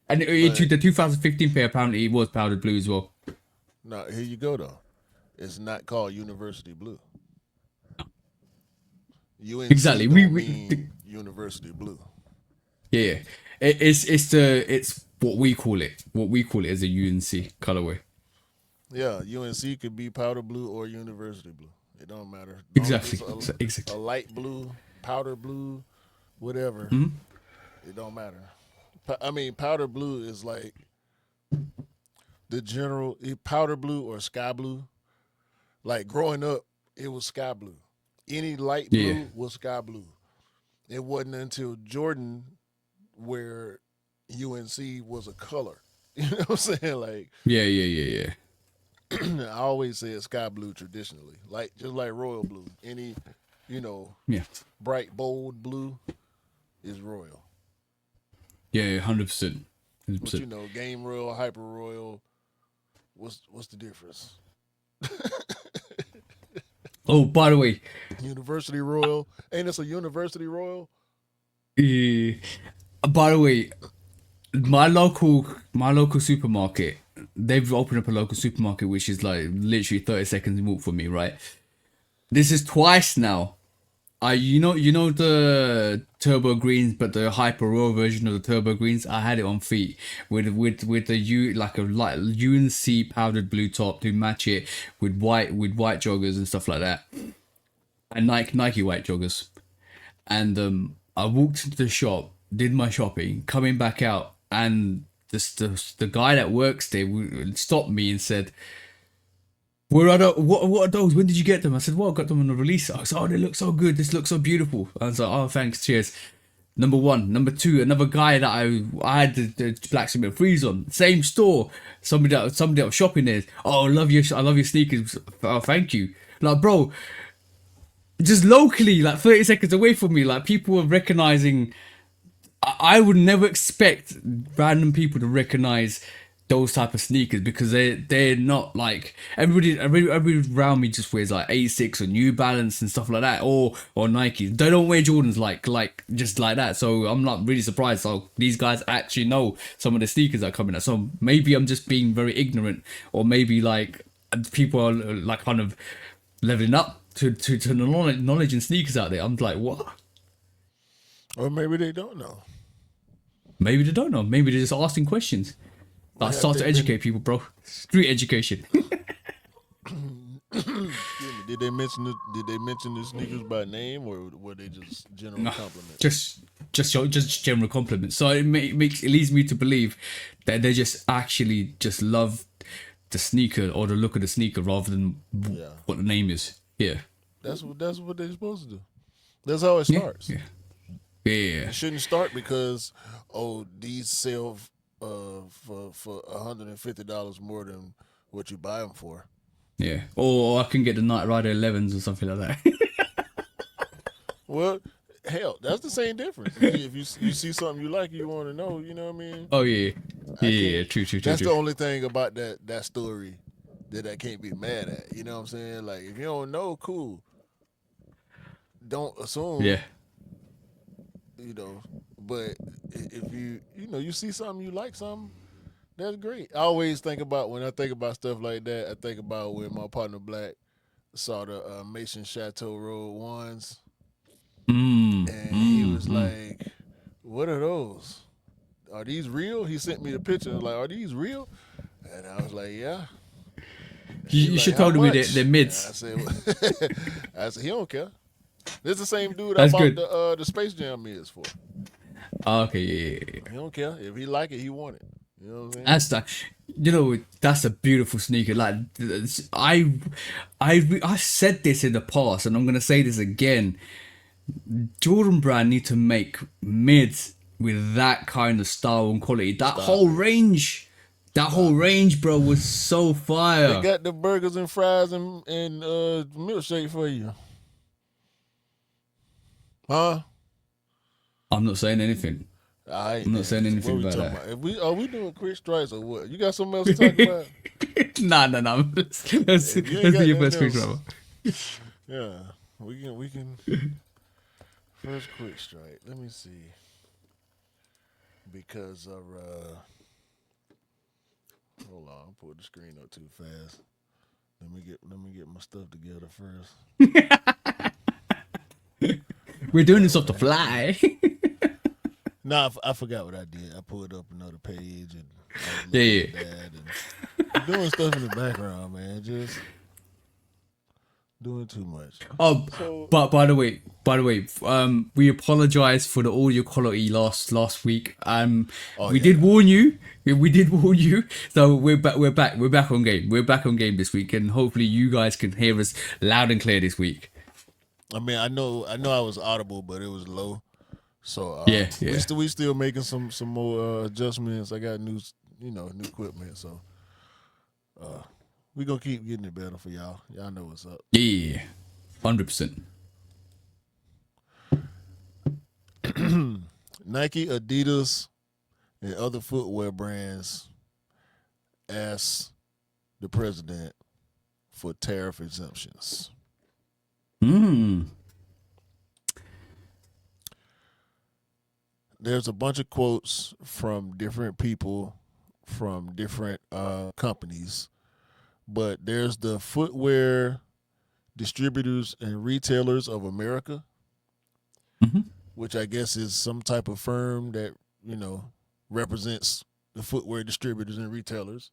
And the 2015 pair apparently was powdered blue as well. No, here you go though. It's not called University Blue. UNC exactly. University Blue. Yeah, it's what we call it. What we call it is a UNC colorway. Yeah, UNC could be powder blue or University Blue. It don't matter. Exactly. A light blue, powder blue, whatever. Mm-hmm. It don't matter. I mean, powder blue is like the general powder blue or sky blue. Like growing up, it was sky blue. Any light blue was sky blue. It wasn't until Jordan where UNC was a color. You know what I'm saying? Like yeah. I always say it's sky blue traditionally, like just like royal blue. Any, bright bold blue is royal. Yeah, 100%. But game royal, hyper royal. What's the difference? Oh, by the way, University Royal. Ain't this a University Royal? By the way, my local supermarket, they've opened up a local supermarket which is like literally 30 seconds walk from me, right? This is twice now. You know the turbo greens, but the hyper raw version of the turbo greens. I had it on feet with the like a light UNC powdered blue top to match it with white joggers and stuff like that, and Nike white joggers. And I walked into the shop, did my shopping, coming back out, and the guy that works there stopped me and said, what are those? When did you get them? I said, well, I got them on the release. I said, oh, they look so good. This looks so beautiful. I was like, oh, thanks, cheers. Number one. Number two, another guy that I had the Black Cement Freeze on. Same store. Somebody that was shopping there. Oh, I love your sneakers. Oh, thank you. Like, bro, just locally, like 30 seconds away from me, like people were recognizing. I would never expect random people to recognize those type of sneakers because they're not like everybody around me just wears like Asics or New Balance and stuff like that or Nike. They don't wear Jordans like just like that. So I'm not really surprised. So these guys actually know some of the sneakers that are coming out. So maybe I'm just being very ignorant, or maybe like people are like kind of leveling up to the knowledge and sneakers out there. I'm like, what? Or maybe they don't know. Maybe they don't know. Maybe they're just asking questions. I start to educate people, bro. Street education. Did they mention the sneakers by name, or were they just general compliments? just general compliments. So it leads me to believe that they just actually just love the sneaker or the look of the sneaker rather than what the name is. Yeah. That's what they're supposed to do. That's how it starts. Yeah. It shouldn't start because these sell for $150 more than what you buy them for. Yeah. Or I can get the Night Rider 11s or something like that. Well, hell, that's the same difference. If you see something you like, you want to know. You know what I mean? Oh yeah. Yeah. True. That's the only thing about that story that I can't be mad at. You know what I'm saying? Like, if you don't know, cool. Don't assume. Yeah. You know, but if you see something you like something, that's great. I always think about, when I think about stuff like that, I think about when my partner Black saw the Mason Chateau Road ones, and he was like, "What are those? Are these real?" He sent me the picture. Like, "Are these real?" And I was like, "Yeah." You should tell me they're mids. I said, he don't care. This is the same dude That's I bought good. the Space Jam mids for. Okay, yeah. He don't care. If he like it, he want it. You know what I'm saying? That's that. That's a beautiful sneaker. Like I said this in the past, and I'm gonna say this again. Jordan Brand need to make mids with that kind of style and quality. That whole range, bro, was so fire. They got the burgers and fries and milkshake for you. Huh? I'm not saying anything. I'm not saying anything about that. Are we doing quick strikes or what? You got something else to talk about? Nah. Let's do your best quick strike. Yeah, we can. First quick strike. Let me see. Because of hold on, I pulled the screen up too fast. Let me get my stuff together first. We're doing this off the fly. Nah, I forgot what I did. I pulled up another page and Yeah. I'm doing stuff in the background, man. Just doing too much. But by the way, we apologize for the audio quality last week. We did warn you. We did warn you. So we're back. We're back on game. We're back on game this week, and hopefully you guys can hear us loud and clear this week. I mean, I know I was audible, but it was low. So yeah. we still making some more adjustments. I got new equipment, so we gonna keep getting it better for y'all. Y'all know what's up. Yeah, 100%. Nike, Adidas, and other footwear brands asked the president for tariff exemptions. There's a bunch of quotes from different people from different companies, but there's the Footwear Distributors and Retailers of America, which I guess is some type of firm that represents the footwear distributors and retailers.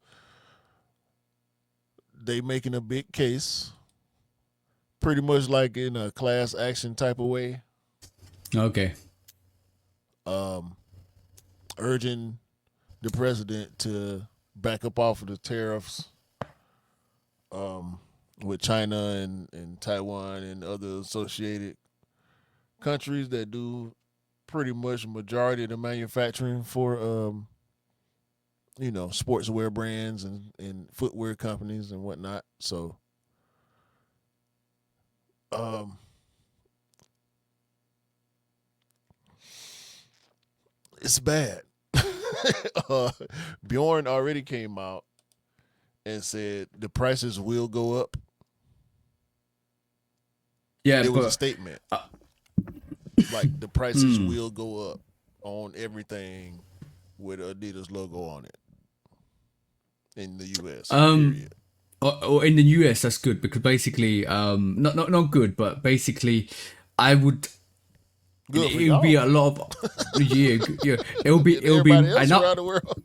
They making a big case, pretty much like in a class action type of way. Okay. Urging the president to back up off of the tariffs with China and Taiwan and other associated countries that do pretty much majority of the manufacturing for sportswear brands and footwear companies and whatnot. So um it's bad. uh, Bjorn already came out and said the prices will go up. Yeah, It was a but statement. Like the prices will go up on everything with Adidas logo on it in the US. Period. or in the US, that's good because basically, not good, but basically, I would. Good for It would be y'all. a lot of yeah, yeah. It'll be Everybody else an around up, the world.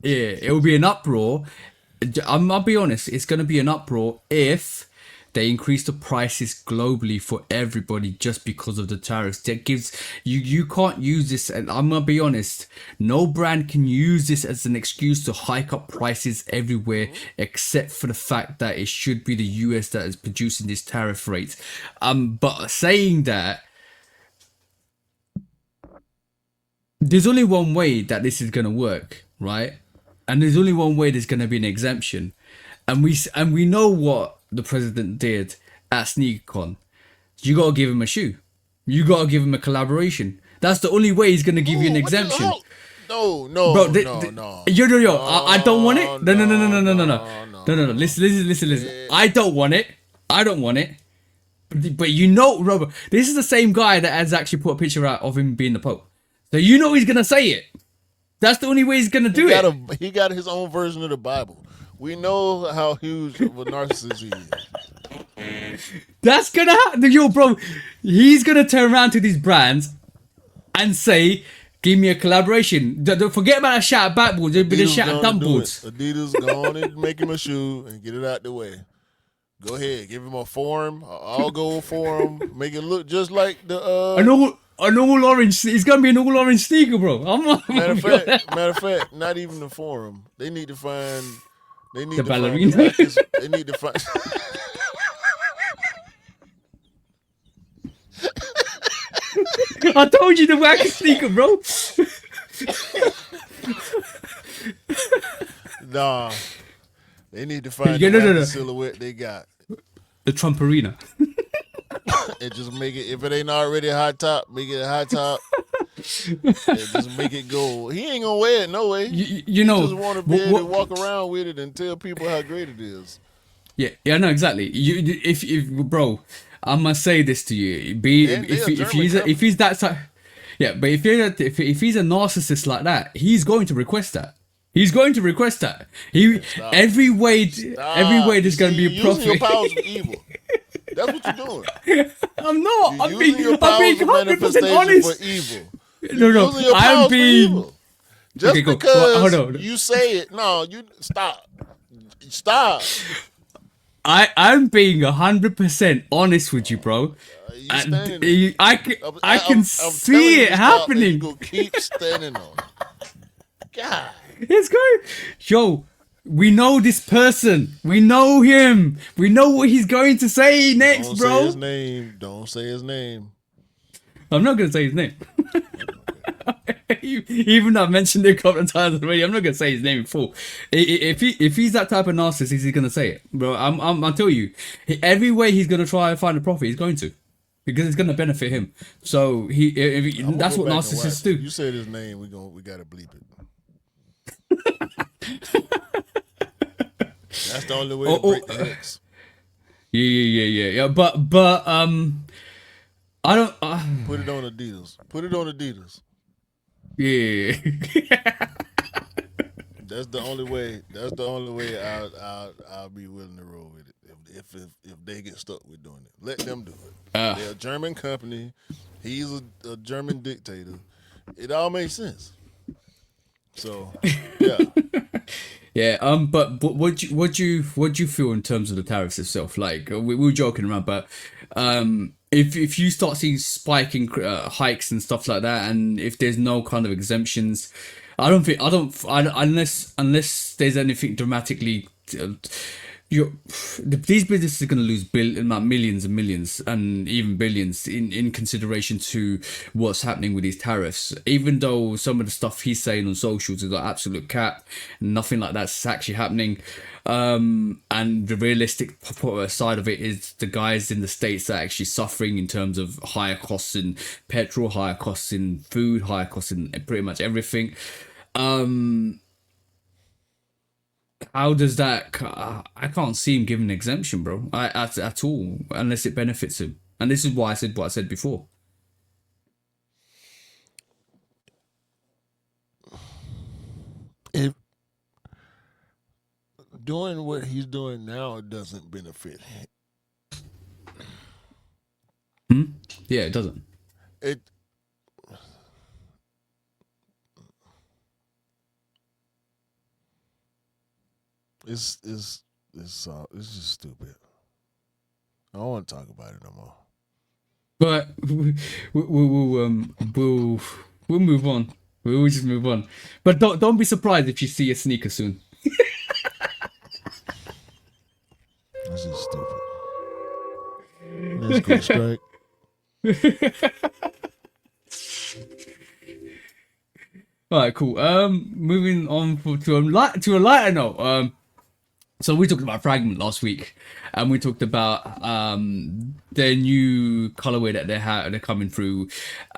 yeah. It'll be an uproar. I'll be honest. It's gonna be an uproar if they increase the prices globally for everybody just because of the tariffs. That gives you can't use this. And I'm gonna be honest. No brand can use this as an excuse to hike up prices everywhere, except for the fact that it should be the US that is producing these tariff rates. But saying that. There's only one way that this is gonna work, right? And there's only one way there's gonna be an exemption, and we know what the president did at SneakerCon. You gotta give him a shoe. You gotta give him a collaboration. That's the only way he's gonna give you an exemption. No, Bro, no. Yo, I don't want it. No. No. Listen. I don't want it. But you know, Robert, this is the same guy that has actually put a picture out of him being the Pope. So you know he's gonna say it. That's the only way he's gonna do it. He got his own version of the Bible. We know how huge of a narcissist he is. That's gonna happen. Yo, bro, he's gonna turn around to these brands and say, "Give me a collaboration." Don't forget about a shot at backboards. There'll be the shot at dumbboards. Adidas, go on and make him a shoe and get it out the way. Go ahead, give him a form, an all gold form, make it look just like the An all orange. It's gonna be an all orange sneaker, bro. Matter of fact, not even the forum. They need to find. They need the to ballerina. Find the they need to find. I told you the wacky sneaker, bro. Nah, they need to find no. silhouette they got. The Trump Arena. And just make it, if it ain't already a high top, make it a high top. And just make it gold. He ain't gonna wear it no way. You know, he just want to be able to walk around with it and tell people how great it is. Yeah, no, exactly. If bro, I must say this to you. If he's that type, yeah. But if he's a narcissist like that, he's going to request that. Every way there's going to be a profit. Using your powers for evil. That's what you're doing. I'm not. You're I'm being using your powers 100% honest. for evil. No. I'm being. Evil. Just okay, because hold on. you say it, no, you stop. I'm being 100% honest with you, bro. I can see it happening. You go keep standing on it. God. It's going. Yo, we know this person. We know him. We know what he's going to say next, Don't bro. Say his name. Don't say his name. I'm not gonna say his name. Even though I've mentioned it a couple of times already, I'm not gonna say his name in full. If he's that type of narcissist, he's gonna say it, bro. I'll tell you, every way he's gonna try and find a profit, he's going to, because it's gonna benefit him. So that's what narcissists do. You said his name, we gotta bleep it. That's the only way to break the hex. Yeah. But I don't. Put it on Adidas. Yeah. That's the only way. I'll be willing to roll with it. If they get stuck with doing it, let them do it. They're a German company. He's a German dictator. It all makes sense. So yeah. Yeah, but what you feel in terms of the tariffs itself? Like we were joking around, but if you start seeing spiking hikes and stuff like that, and if there's no kind of exemptions, unless there's anything dramatically these businesses are going to lose millions and millions and even billions in consideration to what's happening with these tariffs. Even though some of the stuff he's saying on socials is like absolute cap, nothing like that's actually happening. And the realistic side of it is the guys in the States that are actually suffering in terms of higher costs in petrol, higher costs in food, higher costs in pretty much everything. How does that? I can't see him giving an exemption, bro. At all, unless it benefits him. And this is why I said what I said before. If doing what he's doing now doesn't benefit him, Yeah, it doesn't. it it's just stupid. I don't want to talk about it no more. But we'll move on. We'll just move on. But don't be surprised if you see a sneaker soon. This is stupid. Let's go strike. All right, cool. Moving on to a lighter note. So we talked about Fragment last week, and we talked about their new colorway that they're coming through,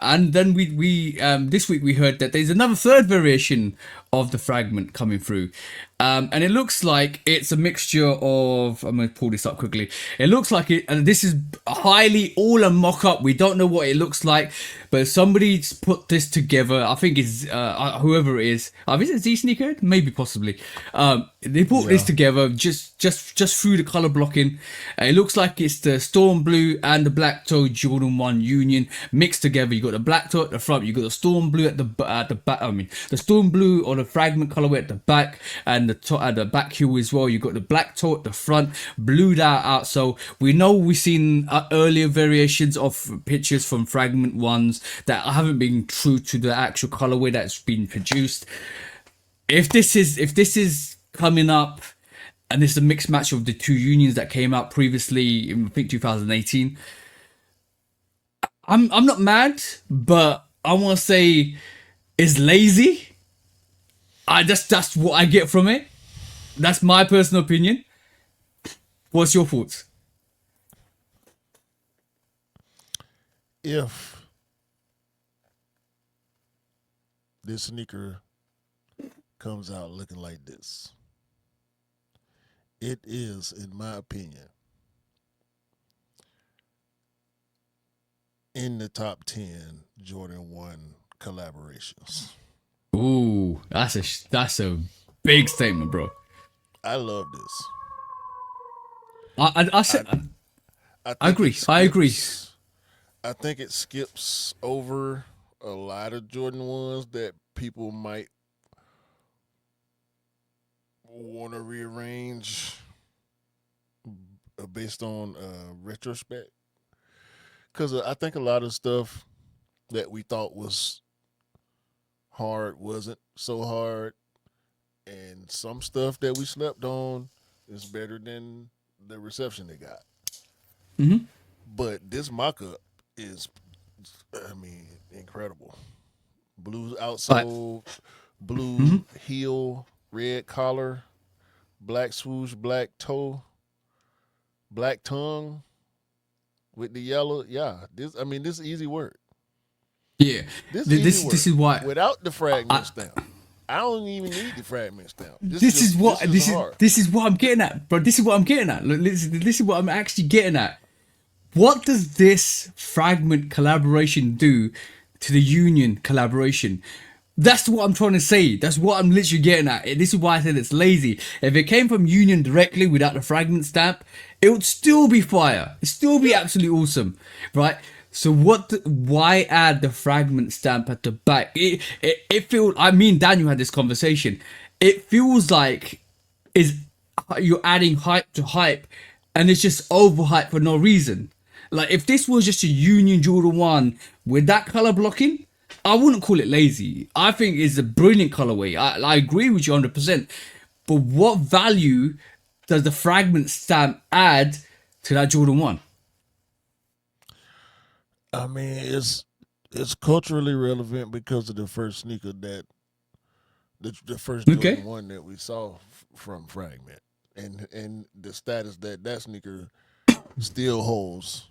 and then we this week we heard that there's another third variation of the Fragment coming through, and it looks like it's a mixture of. I'm gonna pull this up quickly. It looks like it, and this is highly all a mock-up. We don't know what it looks like, but somebody's put this together. I think it's whoever it is. Is it Z Sneakerhead? Maybe, possibly. They put this together just through the color blocking. It looks like it's the Storm Blue and the Black Toe Jordan 1 Union mixed together. You got the black toe at the front. You got the Storm Blue at the back. I mean, the Storm Blue or the Fragment colorway at the back, and at the back heel as well. You got the black toe at the front, blued out. So we know we've seen earlier variations of pictures from Fragment ones that haven't been true to the actual colorway that's been produced. If this is coming up, and this is a mixed match of the two unions that came out previously in, I think, 2018. I'm not mad, but I want to say it's lazy. That's what I get from it. That's my personal opinion. What's your thoughts? If this sneaker comes out looking like this, it is, in my opinion, in the top 10 Jordan 1 collaborations. Ooh, that's a big statement, bro. I love this. I agree. I agree. I think it skips over a lot of Jordan 1s that people might want to rearrange based on retrospect. Because I think a lot of stuff that we thought was hard wasn't so hard. And some stuff that we slept on is better than the reception they got. Mm-hmm. But this mock-up is, incredible. Blue outsole, blue heel, red collar, black swoosh, black toe, black tongue with the yellow. Yeah, this is easy work. Yeah, This is why without the fragment stamp. I don't even need the fragment stamp. This is what I'm getting at, bro. This is what I'm getting at. Look, this is what I'm actually getting at. What does this Fragment collaboration do to the Union collaboration? That's what I'm trying to say. That's what I'm literally getting at. This is why I said it's lazy. If it came from Union directly without the Fragment stamp, it would still be fire. It'd still be absolutely awesome, right? So why add the Fragment stamp at the back? It feels. Me and Daniel had this conversation. It feels like you're adding hype to hype, and it's just overhype for no reason. Like, if this was just a Union Jordan 1 with that color blocking, I wouldn't call it lazy. I think it's a brilliant colorway. I agree with you 100%. But what value does the Fragment stamp add to that Jordan 1? I mean, it's culturally relevant because of the first sneaker that the first Jordan Okay. 1 that we saw from Fragment, and the status that that sneaker still holds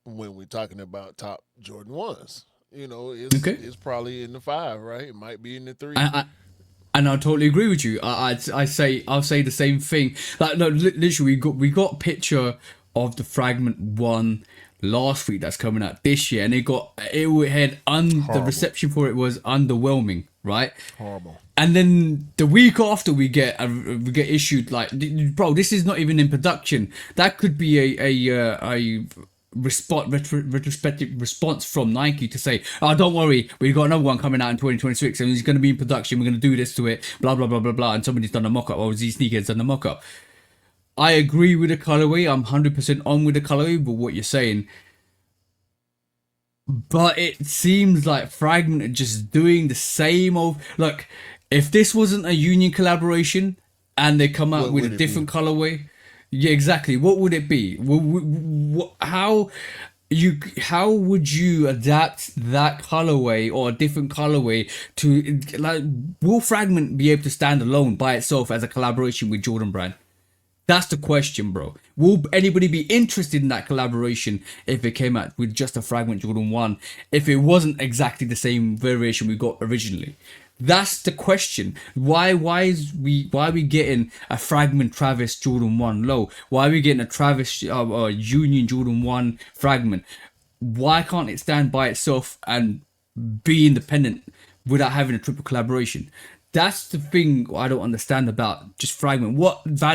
when we're talking about top Jordan 1s. You know, Okay. it's probably in the 5, right? It might be in the 3. I, and I totally agree with you. I'll say the same thing. Like no, literally, we got a picture of the Fragment 1 last week that's coming out this year, and the Horrible. reception for it was underwhelming, right? Horrible. And then the week after we get issued like, bro, this is not even in production. That could be a retrospective response from Nike to say, oh, don't worry, we've got another one coming out in 2026 and it's going to be in production, we're going to do this to it, blah blah blah blah blah, and somebody's done a mock-up, or these sneakers done a mock-up. I agree with the colorway, I'm 100% on with the colorway, but what you're saying, but it seems like Fragment are just doing the same old. Look, if this wasn't a Union collaboration and they come out What with a would it be? different colorway, yeah, exactly. What would it be? How would you adapt that colorway or a different colorway to, like, will Fragment be able to stand alone by itself as a collaboration with Jordan Brand? That's the question, bro. Will anybody be interested in that collaboration if it came out with just a Fragment Jordan 1, if it wasn't exactly the same variation we got originally? That's the question. Why are we getting a Fragment Travis Jordan 1 low? Why are we getting a Travis Union Jordan 1 Fragment? Why can't it stand by itself and be independent without having a triple collaboration? That's the thing I don't understand about just Fragment.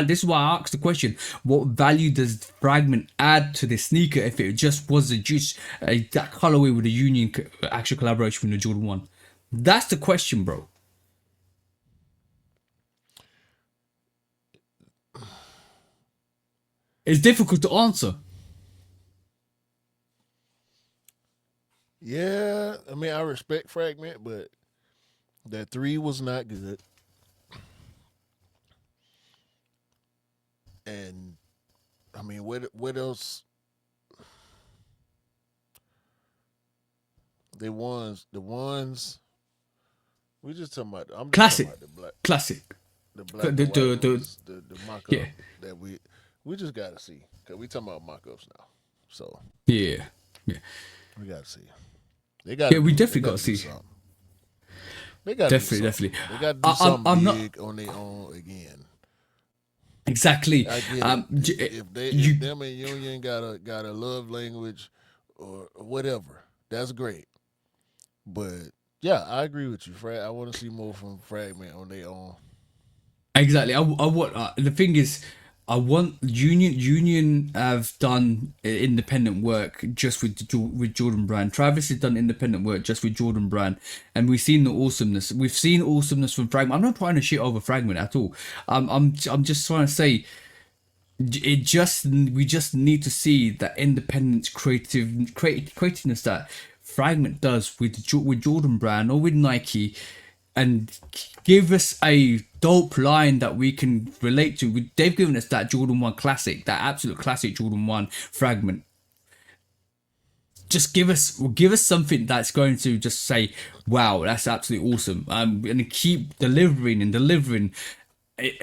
This is why I asked the question. What value does Fragment add to the sneaker if it just was that colorway with a Union actual collaboration with the Jordan 1? That's the question, bro. It's difficult to answer. Yeah, I mean, I respect Fragment, but that 3 was not good. And I mean, what else? The ones we just talking about. I'm just talking Classic. about the black, Classic. the black and white The ones, the mock yeah. up that we just gotta see, because we talking about mock ups now. So Yeah. Yeah. we gotta see. They gotta Yeah, we do. They definitely got gotta to do see. something. They gotta do Definitely, something. definitely. They gotta do I'm something not big on their own again. exactly. I get it. If You them and Union got a love language or whatever, that's great. But yeah, I agree with you, Fred. I want to see more from Fragment on their own. exactly. I want the thing is, I want Union have done independent work just with Jordan Brand. Travis has done independent work just with Jordan Brand, and we've seen the awesomeness. We've seen awesomeness from Fragment. I'm not trying to shit over Fragment at all. I'm just trying to say we just need to see that independent creativeness that Fragment does with Jordan Brand or with Nike, and give us a dope line that we can relate to. They've given us that Jordan 1 classic, that absolute classic Jordan 1 Fragment. Just give us something that's going to just say, wow, that's absolutely awesome. And keep delivering and delivering.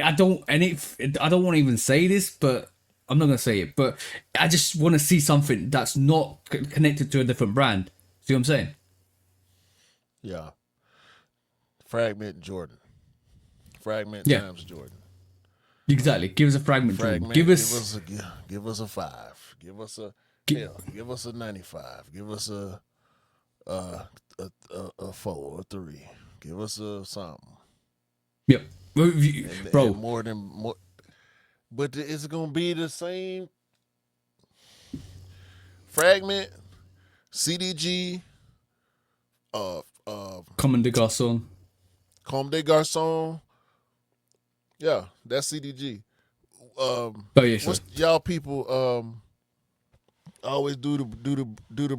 I don't I don't want to even say this, but I'm not gonna say it. But I just want to see something that's not connected to a different brand. See what I'm saying? Yeah, Fragment Jordan, Fragment Yeah, times Jordan, exactly. Give us a Fragment, Jordan. Fragment. Give us a 5. Give us a Gi- hell. Give us a 95. Give us a 4, a 3. Give us a something. yep. Well, And bro, more than more. But it's gonna be the same Fragment, CDG, uh, uh, Comme des Garçons. Comme des Garçons. Yeah, that's CDG. Oh yeah, sir. What's y'all people always do the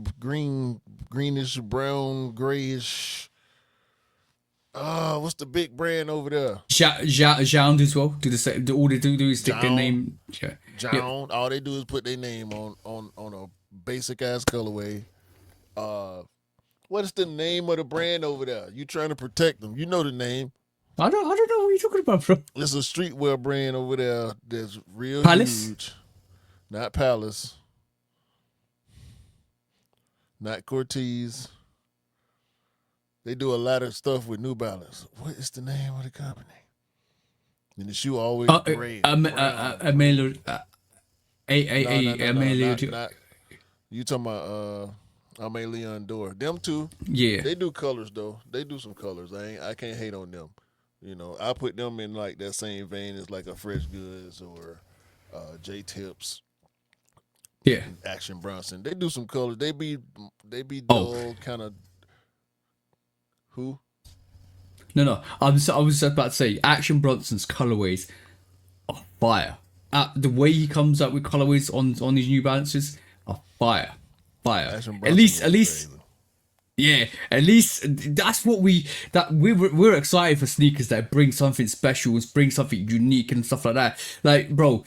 greenish brown grayish What's the big brand over there? Jound as well. Do the same. All they do is stick their John. name. Yeah. Yep. John. All they do is put their name on a basic ass colorway. Uh, what is the name of the brand over there? You trying to protect them? You know the name. I don't know what you're talking about, bro. It's a streetwear brand over there that's real Palace? huge. Not Palace. Not Cortez. They do a lot of stuff with New Balance. What is the name of the company? And the shoe always gray. Amelio. Amelio. Not. You talking about Leon Dore. Them two, Yeah. they do colors though. They do some colors. I can't hate on them. You know, I put them in like that same vein as like a Fresh Goods or J Tips, Yeah. Action Bronson. They do some colors. They be Oh. dull kind of. Who? No. I was just about to say, Action Bronson's colorways are fire. The way he comes up with colorways on his New Balances are fire. Action At Bronson least, was crazy. yeah. At least that's what we're excited for sneakers that bring something special, bring something unique and stuff like that. Like, bro,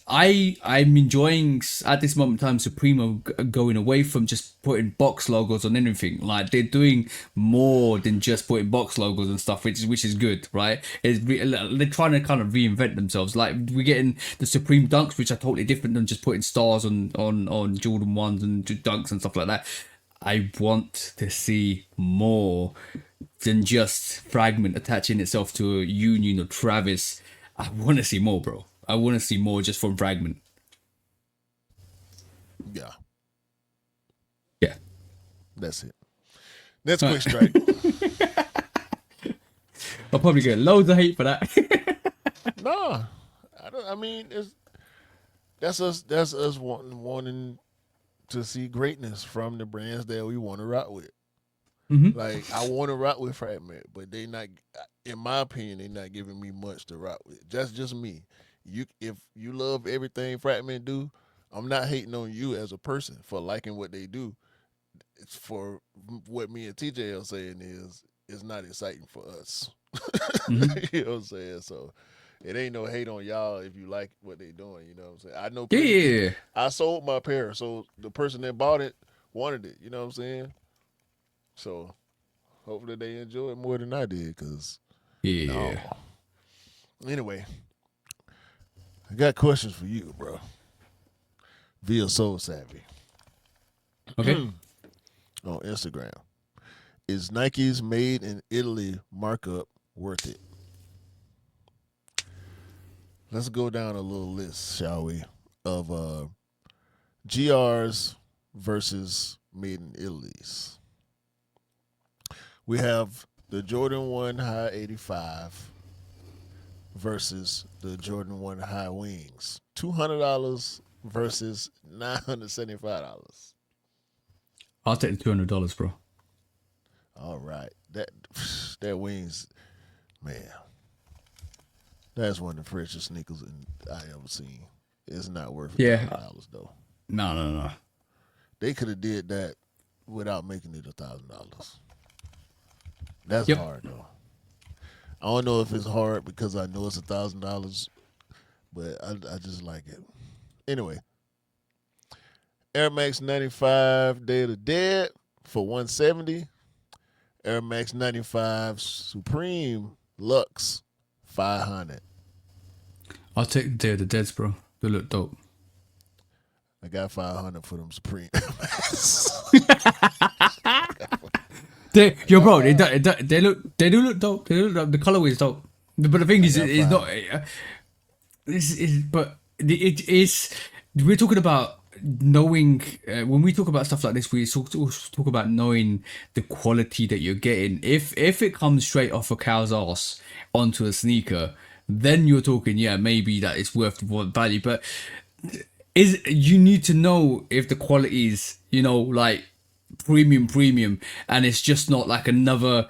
I'm enjoying at this moment in time Supremo going away from just putting box logos on anything. Like, they're doing more than just putting box logos and stuff, which is good, right? They're trying to kind of reinvent themselves. Like, we're getting the Supreme Dunks, which are totally different than just putting stars on Jordan 1s and Dunks and stuff like that. I want to see more than just Fragment attaching itself to a Union or Travis. I want to see more, bro. I want to see more just from Fragment. Yeah, Yeah. that's it. That's quick strike. I'll probably get loads of hate for that. No, I don't. I mean, that's us. That's us wanting to see greatness from the brands that we want to rock with. Mhm. Like, I want to rock with Fragment, but they not, in my opinion, they not giving me much to rock with. That's just me. If you love everything Fragment do, I'm not hating on you as a person for liking what they do. It's for what me and TJ are saying is it's not exciting for us. Mhm. You know what I'm saying? So it ain't no hate on y'all if you like what they doing. You know what I'm saying? I know plenty of people. Yeah. I sold my pair, so the person that bought it wanted it. You know what I'm saying? So hopefully they enjoy it more than I did. Cause Yeah. anyway, I got questions for you, bro. Via Soul Savvy Okay. on Instagram. Is Nike's Made in Italy markup worth it? Let's go down a little list, shall we, of GRs versus Made in Italy's. We have the Jordan 1 High 85 versus the Jordan 1 High Wings. $200 versus $975. I'll take the $200, bro. All right. That Wings, man. That's one of the freshest sneakers I ever seen. It's not worth $1,000 though. No. They could have did that without making it $1,000. That's Yep. hard though. I don't know if it's hard because I know it's $1,000, but I just like it. Anyway, Air Max 95 Day of the Dead for $170. Air Max 95 Supreme Lux $500. I'll take the Day of the Deads, bro. They look dope. I got $500 for them Supreme. Bro, they do look dope. They look dope. The colorway is dope. But the thing is, it's not. It is. We're talking about knowing. When we talk about stuff like this, we talk about knowing the quality that you're getting. If it comes straight off a cow's ass onto a sneaker, then you're talking, yeah, maybe that it's worth the value. But you need to know if the quality is, like premium, and it's just not like another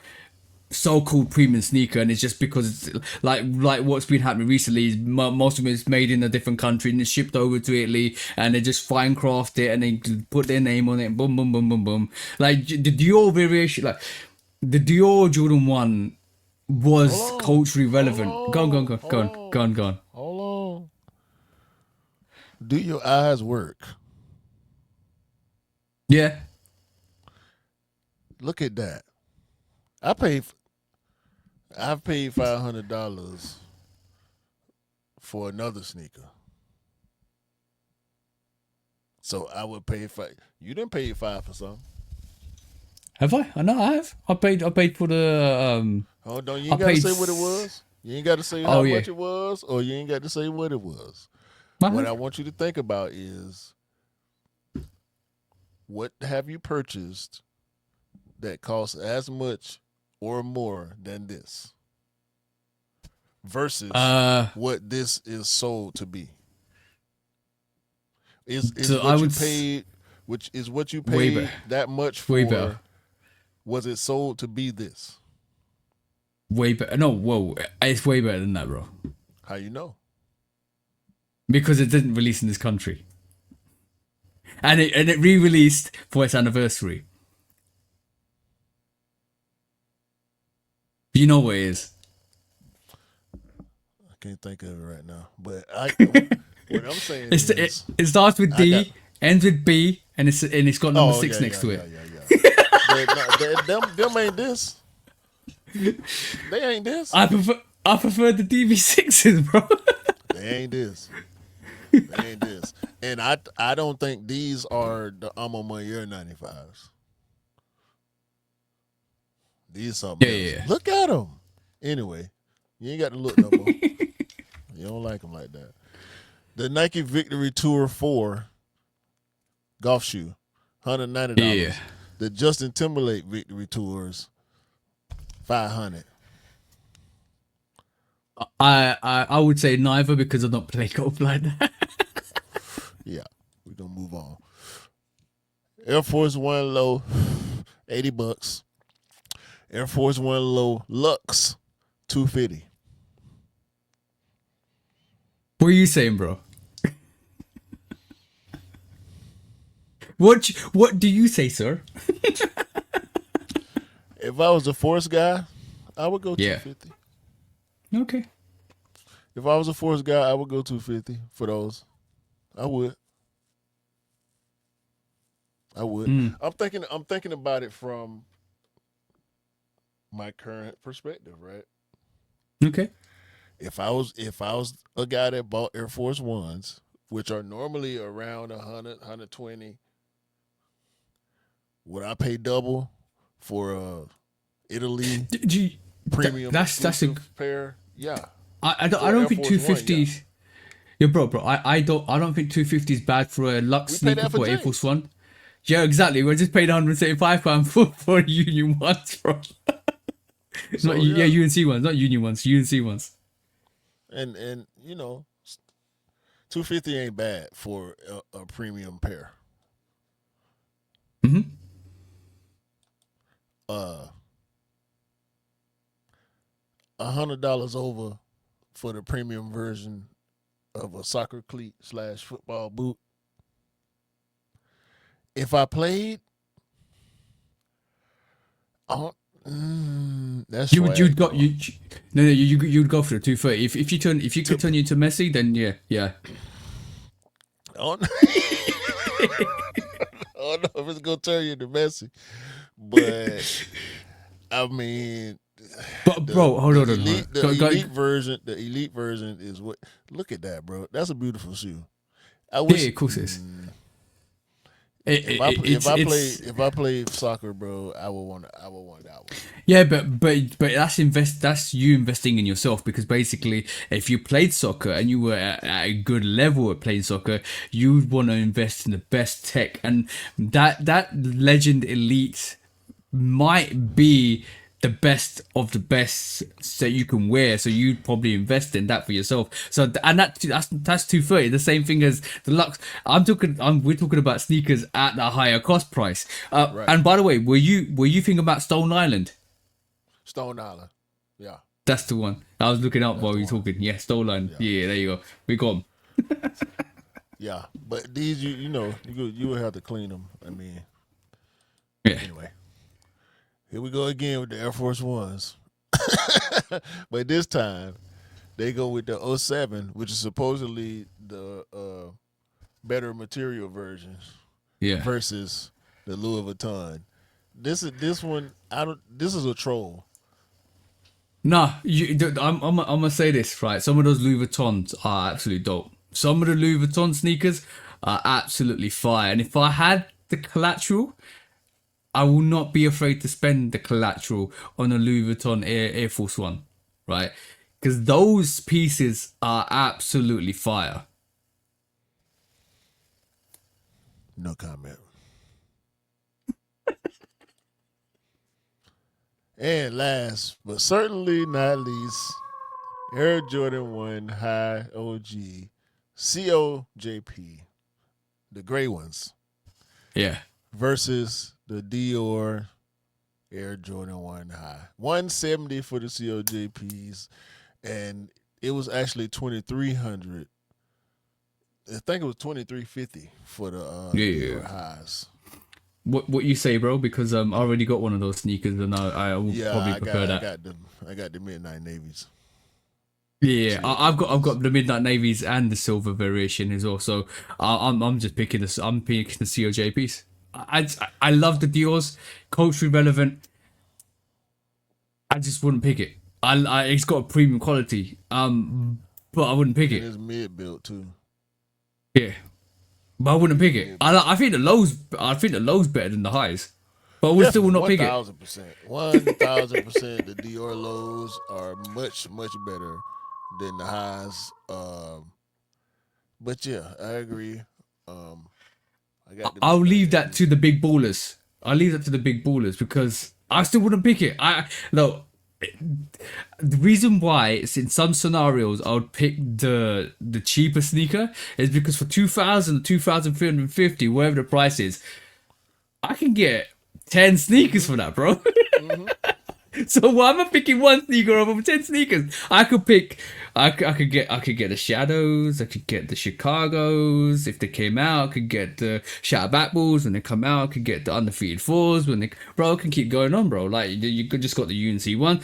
so-called premium sneaker, and it's just because it's like what's been happening recently is most of it is made in a different country and it's shipped over to Italy, and they just fine craft it and they put their name on it, and boom, like the Dior variation, like the Dior Jordan 1 was Hold on. culturally relevant. Go on, go on, go on, go Hold on, go on. on, go on. Hold on. Do your eyes work? Yeah. Look at that. I paid. I've paid $500 for another sneaker. So I would pay five. You didn't pay five for something. Have I? I know I have. I paid for the Oh, don't you I ain't got to paid. say what it was. You ain't got to say Oh how yeah. much it was, or you ain't got to say what it was. I What I have. want you to think about is what have you purchased that costs as much or more than this versus what this is sold to be. Is So I what you would paid, which is what you way better. paid that much Way better. for, was it sold to be this? Way better. No, whoa. It's way better than that, bro. How you know? Because it didn't release in this country. And it re-released for its anniversary. You know what it is. I can't think of it right now. But what I'm saying It is starts with I got. D, ends with B, and it's got number Oh 6 yeah, next yeah, to yeah, it. yeah, yeah. Them ain't this. They ain't this. I prefer the DV6s, bro. They ain't this. They ain't this. And I don't think these are the Alma Mater 95s. These something Yeah, else. yeah. Look at them. Anyway, you ain't got to look no more. You don't like them like that. The Nike Victory Tour 4 golf shoe, $190. Yeah. The Justin Timberlake Victory Tours, $500. I would say neither because I don't play golf like that. Yeah, we're gonna move on. Air Force One Low, $80. Air Force One Low Lux, $250. What are you saying, bro? What do you say, sir? If I was a Force guy, I would go Yeah. 250. Okay. If I was a Force guy, I would go 250 for those. I would. I would. Mm. I'm thinking about it from my current perspective, right? Okay. If I was a guy that bought Air Force Ones, which are normally around 100, 120, would I pay double for a Italy Do you, premium that's a. exclusive pair? Yeah. I For don't Air think Force One, yeah. 250s. Yeah, bro. I don't think 250 is bad for a Lux We pay sneaker that for for Air Force James. One. Yeah, exactly. We just paid £175 for Union ones, bro. Not So yeah. UNC ones, not Union ones, UNC ones. And 250 ain't bad for a premium pair. Mm-hmm. Uh $100 over for the premium version of a soccer cleat / football boot. If I played, oh, that's You'd swag go though. you'd go for the 230. If you To, could turn you into Messi, then yeah. I don't, I don't know if it's gonna turn you into Messi, but I mean, But bro, hold on, hold on. the elite version is what. Look at that, bro. That's a beautiful shoe. I Yeah, wish. of course it is. If I play soccer, bro, I would want that one. Yeah, but that's you investing in yourself, because basically if you played soccer and you were at a good level at playing soccer, you would want to invest in the best tech, and that Legend Elite might be the best of the best that you can wear, so you'd probably invest in that for yourself. So and that's 230, the same thing as the Lux. We're talking about sneakers at a higher cost price. Right. And by the way, were you thinking about Stone Island? Stone Island. Yeah. That's the one I was looking up That's while the we were one. talking. Yeah, Stone Island. Yeah. Yeah, there you go. We got 'em. Yeah. But these, you would have to clean them. I mean, Yeah. anyway. Here we go again with the Air Force Ones. But this time they go with the '07, which is supposedly the better material version Yeah. versus the Louis Vuitton. This one. I don't. This is a troll. Nah, I'm gonna say this, right? Some of those Louis Vuittons are absolutely dope. Some of the Louis Vuitton sneakers are absolutely fire. And if I had the collateral, I will not be afraid to spend the collateral on a Louis Vuitton Air Force One, right? Because those pieces are absolutely fire. No comment. And last but certainly not least, Air Jordan 1 High OG COJP, the gray ones, Yeah. versus the Dior Air Jordan 1 High. 170 for the COJPs, and it was actually 2,300. I think it was 2,350 for the Dior highs. What you say, bro? Because I already got one of those sneakers, and I will probably prefer that. I got the midnight navies. Yeah, I've got the midnight navies and the silver variation as well. So I'm just picking this. I'm picking the COJPs. I love the Dior's, culturally relevant. I just wouldn't pick it. It's got a premium quality. But I wouldn't pick it. It's mid built too. Yeah, but I wouldn't pick it. I think the lows better than the highs, but we still will not pick it. 1,000%. 1,000%. The Dior lows are much better than the highs. But yeah, I agree. I'll leave that to the big ballers. I'll leave that to the big ballers because I still wouldn't pick it. The reason why it's in some scenarios I would pick the cheaper sneaker is because for 2,000, 2,350, whatever the price is, I can get 10 sneakers for that, bro. Mm-hmm. So why am I picking one sneaker over 10 sneakers? I could get the Shadows, I could get the Chicagos if they came out, I could get the Shadow Back Balls when they come out, I could get the Undefeated 4s when they, bro, I can keep going on, bro. Like you could just got the UNC one.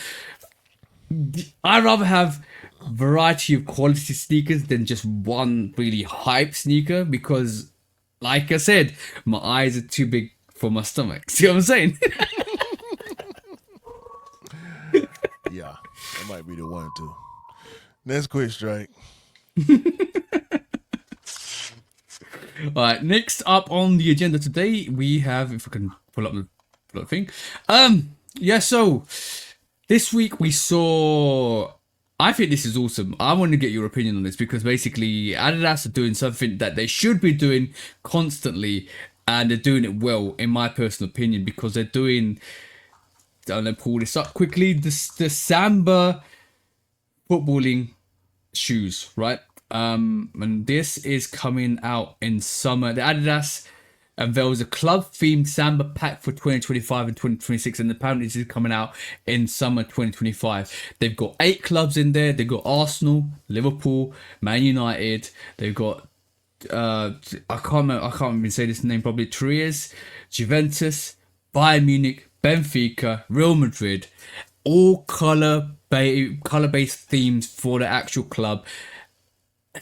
I'd rather have variety of quality sneakers than just one really hype sneaker because, like I said, my eyes are too big for my stomach. See what I'm saying? Yeah, that might be the one too. Next quick strike. All right, next up on the agenda today, we have, if I can pull up the thing. Yeah, so this week we saw, I think this is awesome. I want to get your opinion on this because basically Adidas are doing something that they should be doing constantly and they're doing it well, in my personal opinion, because they're doing, I'm going to pull this up quickly, the Samba footballing shoes, right? And this is coming out in summer. The Adidas unveils a club-themed Samba pack for 2025 and 2026, and apparently this is coming out in summer 2025. They've got 8 clubs in there. They've got Arsenal, Liverpool, Man United. They've got I can't even say this name probably. Tariffs, Juventus, Bayern Munich, Benfica, Real Madrid, all color-based themes for the actual club.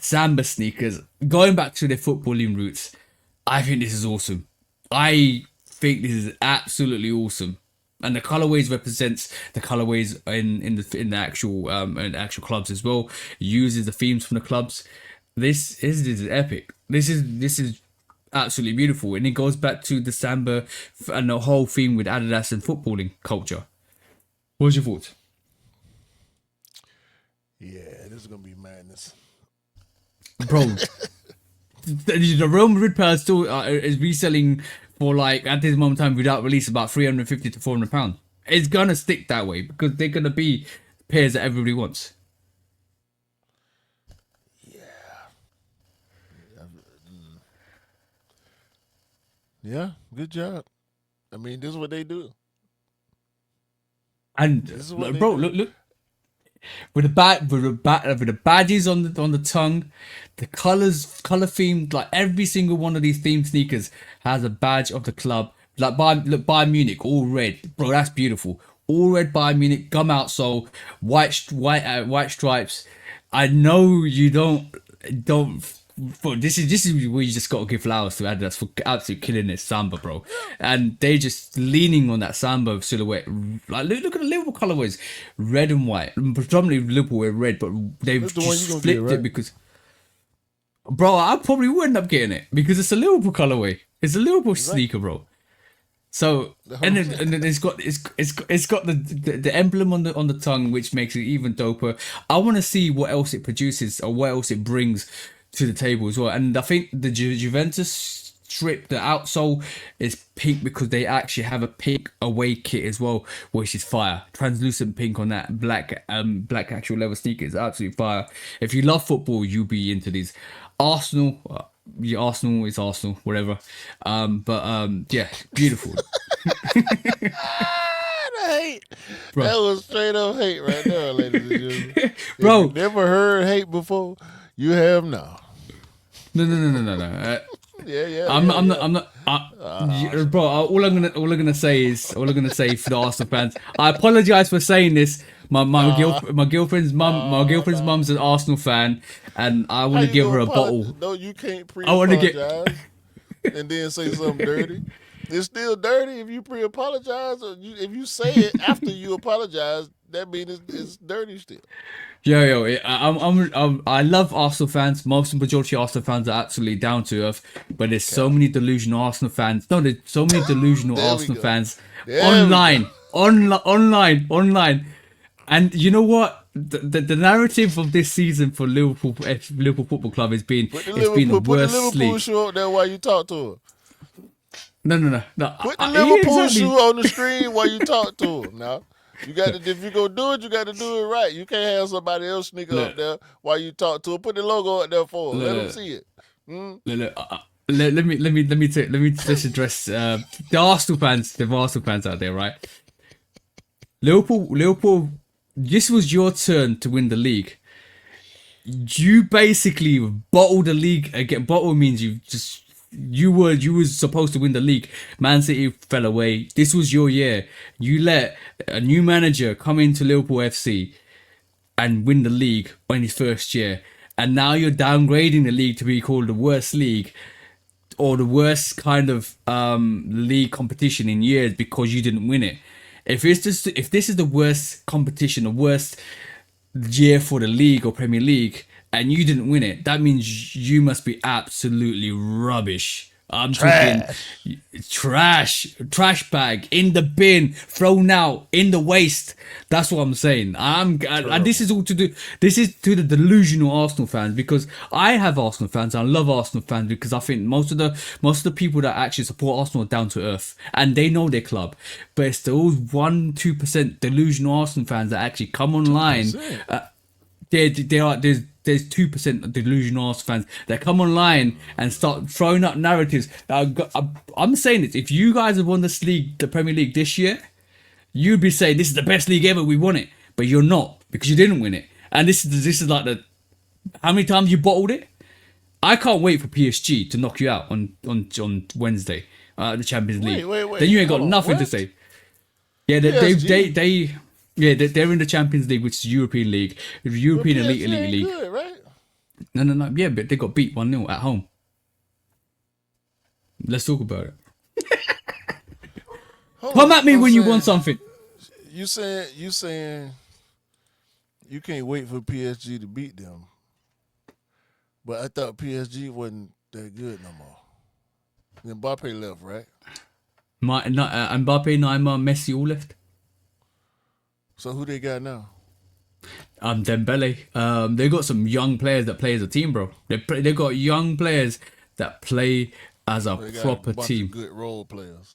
Samba sneakers, going back to their footballing roots. I think this is awesome. I think this is absolutely awesome, and the colorways represents the colorways in the actual clubs as well. Uses the themes from the clubs. This is epic. This is absolutely beautiful, and it goes back to the Samba and the whole theme with Adidas and footballing culture. What's your thoughts? Yeah, this is gonna be madness, bro. The Real Madrid pair still is reselling for, like, at this moment in time without release, about £350 to £400. It's gonna stick that way because they're gonna be pairs that everybody wants. Yeah, good job. I mean, this is what they do. And bro, look. With the badges on the tongue, the color themed, like every single one of these themed sneakers has a badge of the club. Like Bayern Munich, all red, bro. That's beautiful. all red Bayern Munich gum outsole, white stripes. I know you don't. But this is where you just got to give flowers to Adidas for absolutely killing this Samba, bro. And they just leaning on that Samba silhouette. Like look at the Liverpool colorways, red and white. Predominantly Liverpool wear red, but they've That's the one just you gonna flipped get, right? it because, bro, I probably would end up getting it because it's a Liverpool colorway. It's a Liverpool sneaker, bro. So and then it's got the emblem on the tongue, which makes it even doper. I want to see what else it produces or what else it brings to the table as well. And I think the Juventus strip, the outsole is pink because they actually have a pink away kit as well, which is fire. Translucent pink on that black actual leather sneaker is absolutely fire. If you love football, you'll be into these. Arsenal. Yeah, Arsenal is Arsenal, whatever. Yeah, beautiful. The hate. Bro. That was straight up hate right there, ladies and gentlemen. Bro. If you never heard hate before, you have now. No. Yeah. I'm not. Bro, all I'm gonna say for the Arsenal fans, I apologize for saying this. My girlfriend's mum's an Arsenal fan, and I want to give her a bottle. No, you can't I want to pre-apologize and then say something dirty. It's still dirty if you pre-apologize, or if you say it after you apologize. That means it's dirty still. Yo, I love Arsenal fans. Most majority of Arsenal fans are absolutely down to earth, but there's so many delusional Arsenal fans. No, there's so many delusional Arsenal fans online. And you know what? The narrative of this season for Liverpool Football Club has been Put the worst Liverpool league. shoe up there while you talk to her. No. Put the Liverpool shoe on the screen while you talk to her. Now, you got to, if you gonna do it, you got to do it right. You can't have somebody else sneaker up there while you talk to her. Put the logo up there for her. Let them see it. Let's address the Arsenal fans out there, right? Liverpool. This was your turn to win the league. You basically bottled the league again. Bottle means you were supposed to win the league. Man City fell away. This was your year. You let a new manager come into Liverpool FC and win the league in his first year, and now you're downgrading the league to be called the worst league or the worst kind of league competition in years because you didn't win it. If this is the worst competition, the worst year for the league or Premier League, and you didn't win it, that means you must be absolutely rubbish. I'm talking trash bag in the bin, thrown out in the waste. That's what I'm saying. And this is all to do. This is to the delusional Arsenal fans, because I have Arsenal fans. I love Arsenal fans because I think most of the people that actually support Arsenal are down to earth and they know their club. But it's those 1-2% delusional Arsenal fans that actually come online. There's 2% delusional Arsenal fans that come online and start throwing up narratives. I'm saying this: if you guys have won this league, the Premier League this year, you'd be saying this is the best league ever. We won it, but you're not because you didn't win it. And this is like how many times you bottled it. I can't wait for PSG to knock you out on Wednesday, the Champions League. Wait. Then you ain't got nothing to say. Yeah, they're in the Champions League, which is European League, European Elite League. Good, right? No. Yeah, but they got beat 1-0 at home. Let's talk about it. Come at me when you want something. You saying you can't wait for PSG to beat them, but I thought PSG wasn't that good no more. Then Mbappe left, right? Mbappe, Neymar, Messi all left. So who they got now? Dembele. They got some young players that play as a team, bro. They got young players that play as a proper team. Good role players.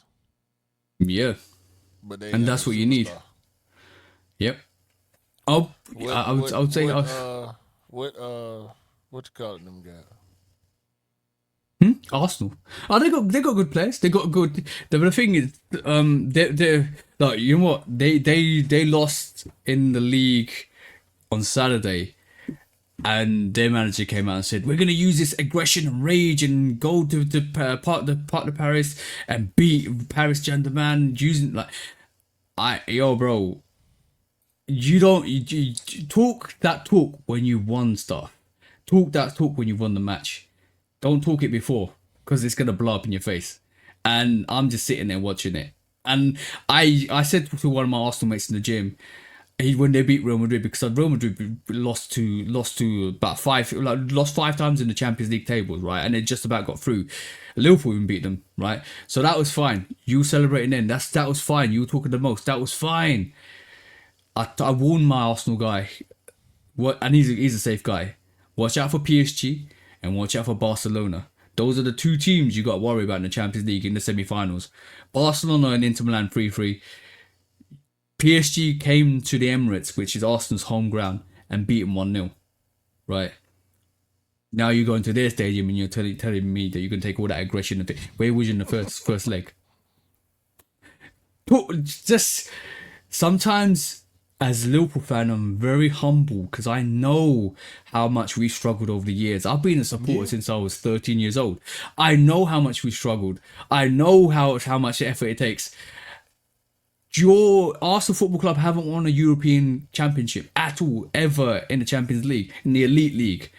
Yeah, but that's what you need. Yep. I would say. What you call it? Them guys. Arsenal. They got good players. They got good. The thing is, they're like, you know what? They lost in the league on Saturday, and their manager came out and said, "We're gonna use this aggression and rage and go to part of Paris and beat Paris Saint-Germain using like." Bro, you don't you talk that talk when you won stuff. Talk that talk when you won the match. Don't talk it before, because it's gonna blow up in your face. And I'm just sitting there watching it. And I said to one of my Arsenal mates in the gym, when they beat Real Madrid, because Real Madrid lost to about lost 5 times in the Champions League tables, right? And it just about got through. Liverpool even beat them, right? So that was fine. You celebrating then, that was fine. You were talking the most, that was fine. I warned my Arsenal guy, and he's a safe guy. Watch out for PSG and watch out for Barcelona. Those are the 2 teams you got to worry about in the Champions League in the semi-finals. Barcelona and Inter Milan 3-3. PSG came to the Emirates, which is Arsenal's home ground, and beat them 1-0. Right? Now you're going to their stadium and you're telling me that you're going to take all that aggression. Where was you in the first leg? Just sometimes, as a Liverpool fan, I'm very humble because I know how much we struggled over the years. I've been a supporter since I was 13 years old. I know how much we struggled. I know how much effort it takes. Your Arsenal Football Club haven't won a European Championship at all, ever, in the Champions League, in the Elite League.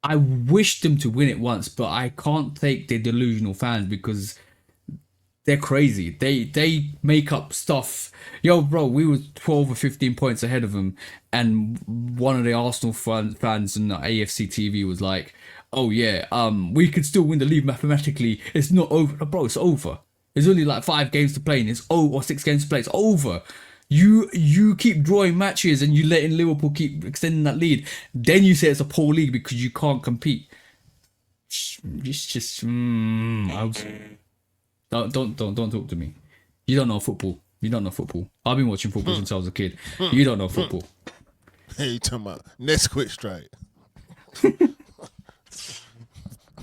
I wish them to win it once, but I can't take the delusional fans because they're crazy. They make up stuff. Yo, bro, we were 12 or 15 points ahead of them, and one of the Arsenal fans in the AFC TV was like, "Oh yeah, we could still win the league mathematically. It's not over, bro. It's over. There's only like 5 games to play, and it's or 6 games to play. It's over. You keep drawing matches, and you letting Liverpool keep extending that lead. Then you say it's a poor league because you can't compete. It's just Don't talk to me. You don't know football. I've been watching football since I was a kid. You don't know football. Hey, you talking about next quick strike?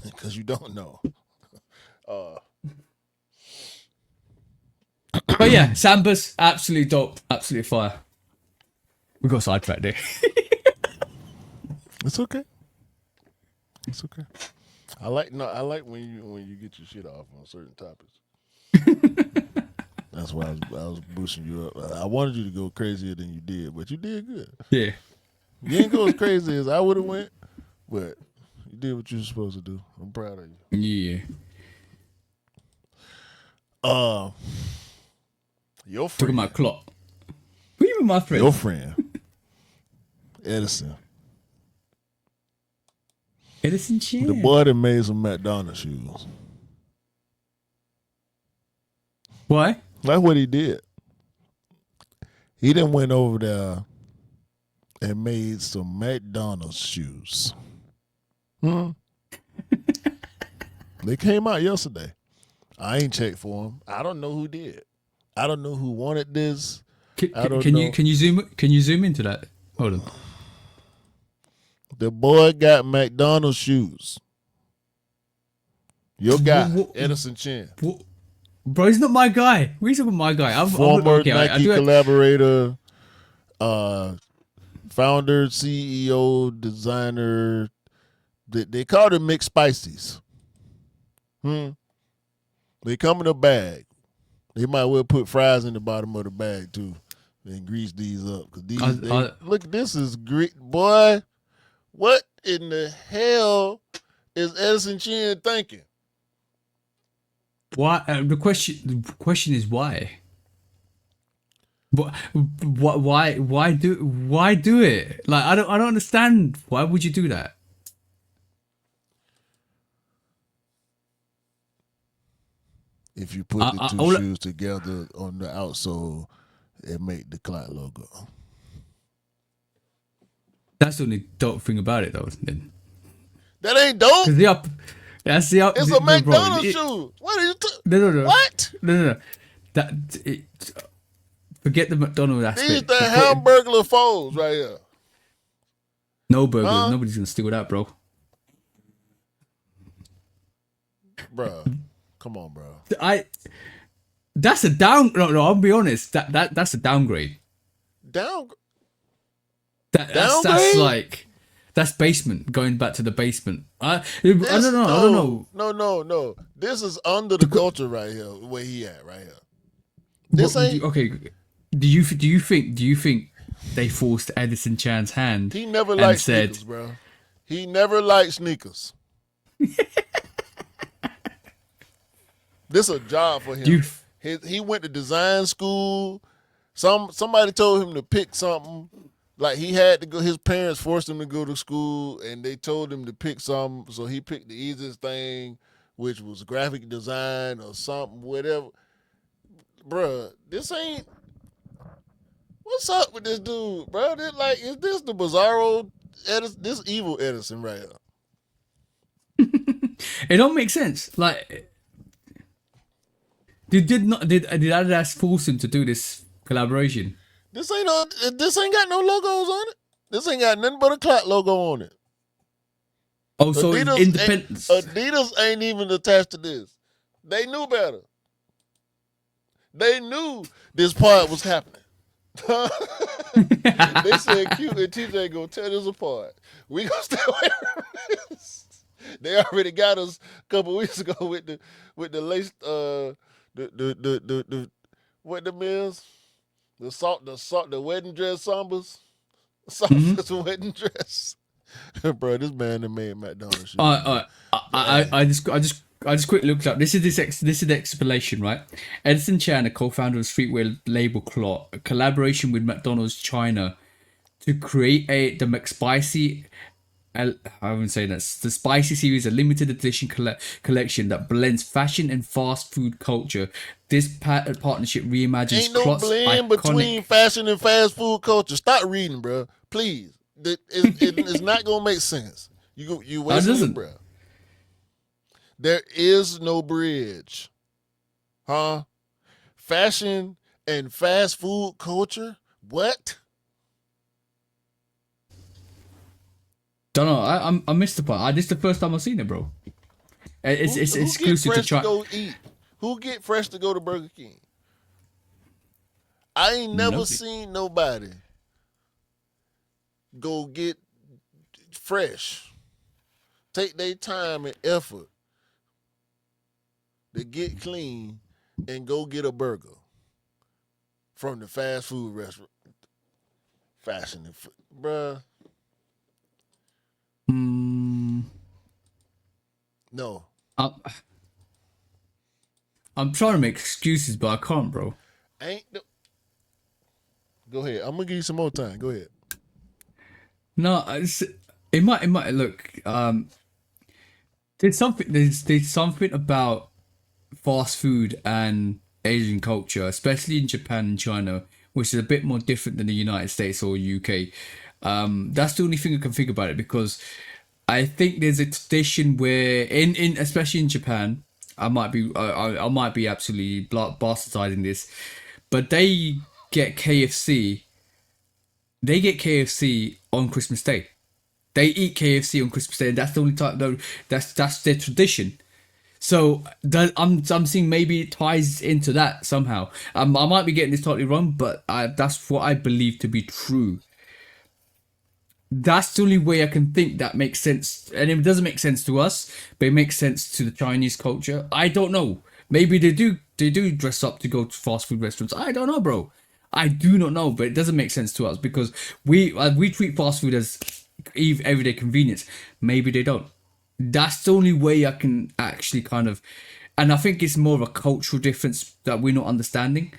Because you don't know. But yeah, Samba's absolutely dope, absolutely fire. We got sidetracked there. It's okay. I like when you get your shit off on certain topics. That's why I was boosting you up. I wanted you to go crazier than you did, but you did good. Yeah. You didn't go as crazy as I would have went, but you did what you were supposed to do. I'm proud of you. Yeah. Your friend. Talking about CLOT. Who even my friend? Your friend. Edison. Edison Chin. The boy that made some McDonald's shoes. Why? That's what he did. He then went over there and made some McDonald's shoes. They came out yesterday. I ain't checked for them. I don't know who did. I don't know who wanted this. Can you zoom into that? Hold on. The boy got McDonald's shoes. Your guy, Edison Chin. Bro, he's not my guy. What are you talking about my guy? Former Nike collaborator, founder, CEO, designer. They call them mixed spices. They come in a bag. They might well put fries in the bottom of the bag too, and grease these up. Cause look, this is great, boy. What in the hell is Edison Chin thinking? Why? The question is why. Why do it? Like I don't understand. Why would you do that? If you put the two shoes together on the outsole, it make the CLOT logo. That's the only dope thing about it, though, isn't it? That ain't dope. That's the It's a McDonald's shoe. What are you? No. What? No. Forget the McDonald's aspect. These the hamburger foes right here. No burgers. Nobody's gonna steal that, bro. Bro, come on, bro. That's a down. No, I'll be honest. That's a downgrade. That's like that's basement. Going back to the basement. I don't know. No. This is under the culture right here. Where he at right here. This ain't. Okay, do you think they forced Edison Chan's hand He never and liked said, sneakers, bro. He never liked sneakers. This a job for "Do you?" him. He went to design school. Somebody told him to pick something. Like he had to go. His parents forced him to go to school, and they told him to pick something. So he picked the easiest thing, which was graphic design or something, whatever. Bruh, this ain't. What's up with this dude, bro? Is this the Bizarro Edison? This evil Edison right here. It don't make sense. Like, did Adidas force him to do this collaboration? This ain't got no logos on it. This ain't got nothing but a CLOT logo on it. Oh, so independence. Adidas ain't even attached to this. They knew better. They knew this part was happening. They said Q and TJ gonna tear this apart. We gonna stay away from this. They already got us a couple weeks ago with the lace the what the is? The wedding dress Sambas. Sambas wedding dress. Bro, this man that made McDonald's shit. I just quickly looked up. This is the explanation, right? Edison Chan, a co-founder of streetwear label CLOT, a collaboration with McDonald's China to create the McSpicy. I wouldn't say that. The Spicy series, a limited edition collection that blends fashion and fast food culture. This partnership reimagines Ain't no CLOT's blend between fashion and fast food culture. Stop reading, bro. Please. It's not gonna make sense. You wasting your breath. There is no bridge, huh? Fashion and fast food culture. What? Don't know. I missed the part. This is the first time I've seen it, bro. It's exclusive to China. Go eat? Who get fresh to go to Burger King? I ain't never seen nobody go get fresh. Take their time and effort to get clean and go get a burger from the fast food restaurant. Fashion and bruh. No. I'm trying to make excuses, but I can't, bro. Go ahead. I'm gonna give you some more time. Go ahead. No, it might look. There's something about fast food and Asian culture, especially in Japan and China, which is a bit more different than the United States or UK. That's the only thing I can think about it, because I think there's a tradition where in especially in Japan, I might be absolutely bastardizing this, but they get KFC. They get KFC on Christmas Day. They eat KFC on Christmas Day, and that's the only time. No, that's their tradition. So I'm seeing maybe it ties into that somehow. I might be getting this totally wrong, but that's what I believe to be true. That's the only way I can think that makes sense, and it doesn't make sense to us, but it makes sense to the Chinese culture. I don't know. Maybe they do dress up to go to fast food restaurants. I don't know, bro. I do not know, but it doesn't make sense to us because we treat fast food as everyday convenience. Maybe they don't. That's the only way I can actually kind of, and I think it's more of a cultural difference that we're not understanding.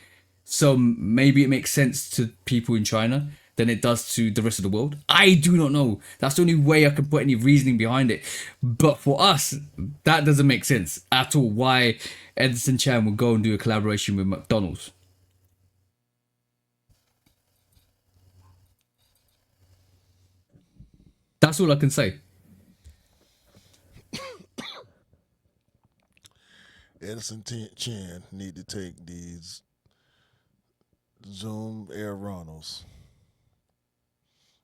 So maybe it makes sense to people in China than it does to the rest of the world. I do not know. That's the only way I can put any reasoning behind it. But for us, that doesn't make sense at all. Why Edison Chan would go and do a collaboration with McDonald's. That's all I can say. Edison Chan need to take these Zoom Air Ronalds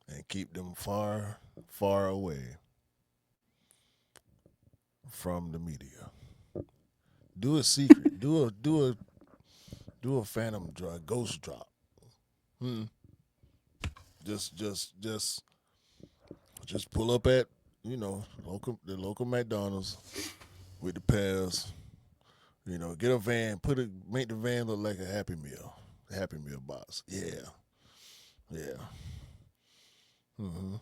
and keep them far, far away from the media. Do a secret. do a phantom drop, ghost drop. Just pull up at the local McDonald's with the pairs You know, get a van, make the van look like a Happy Meal box. Yeah, yeah. hmm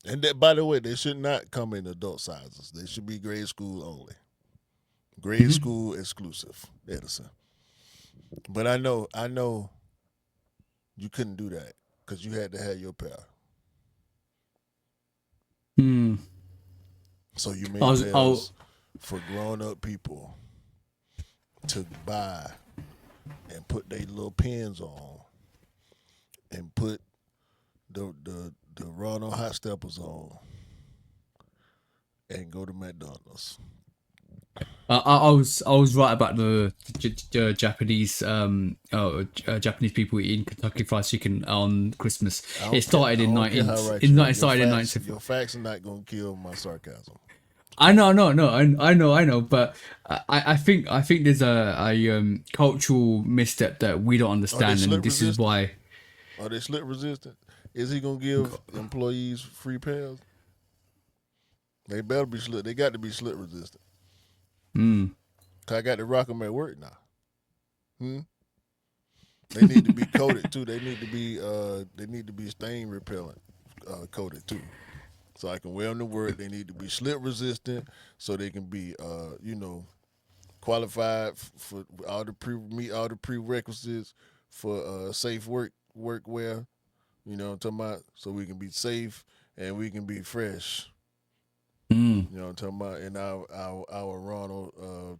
And that, by the way, they should not come in adult sizes. They should be grade school only, grade Mhm. school exclusive. Edison. But I know you couldn't do that because you had to have your pair. Hmm. So you I made was. Oh. pairs for grown up people to buy and put their little pins on and put the Ronald Hot Steppers on and go to McDonald's. I was right about the Japanese Japanese people eating Kentucky Fried Chicken on Christmas. It started I in don't care 19 how right in you 19 are. started in 19. Your facts are not gonna kill my sarcasm. I know, no, no, I know, but I think there's a cultural misstep that we don't Are they understand, and slip this is resistant? why. Are they slip resistant? Is he gonna give employees free pairs? They better be slip. They got to be slip resistant. Mm. 'Cause I got to rock them at work now. Hmm? They need to be coated too. They need to be stain repellent coated too. So I can wear them to work. They need to be slip resistant so they can be qualified for all the meet all the prerequisites for safe workwear. You know what I'm talking about? So we can be safe and we can be fresh. Mm. You know what I'm talking about? In our Ronald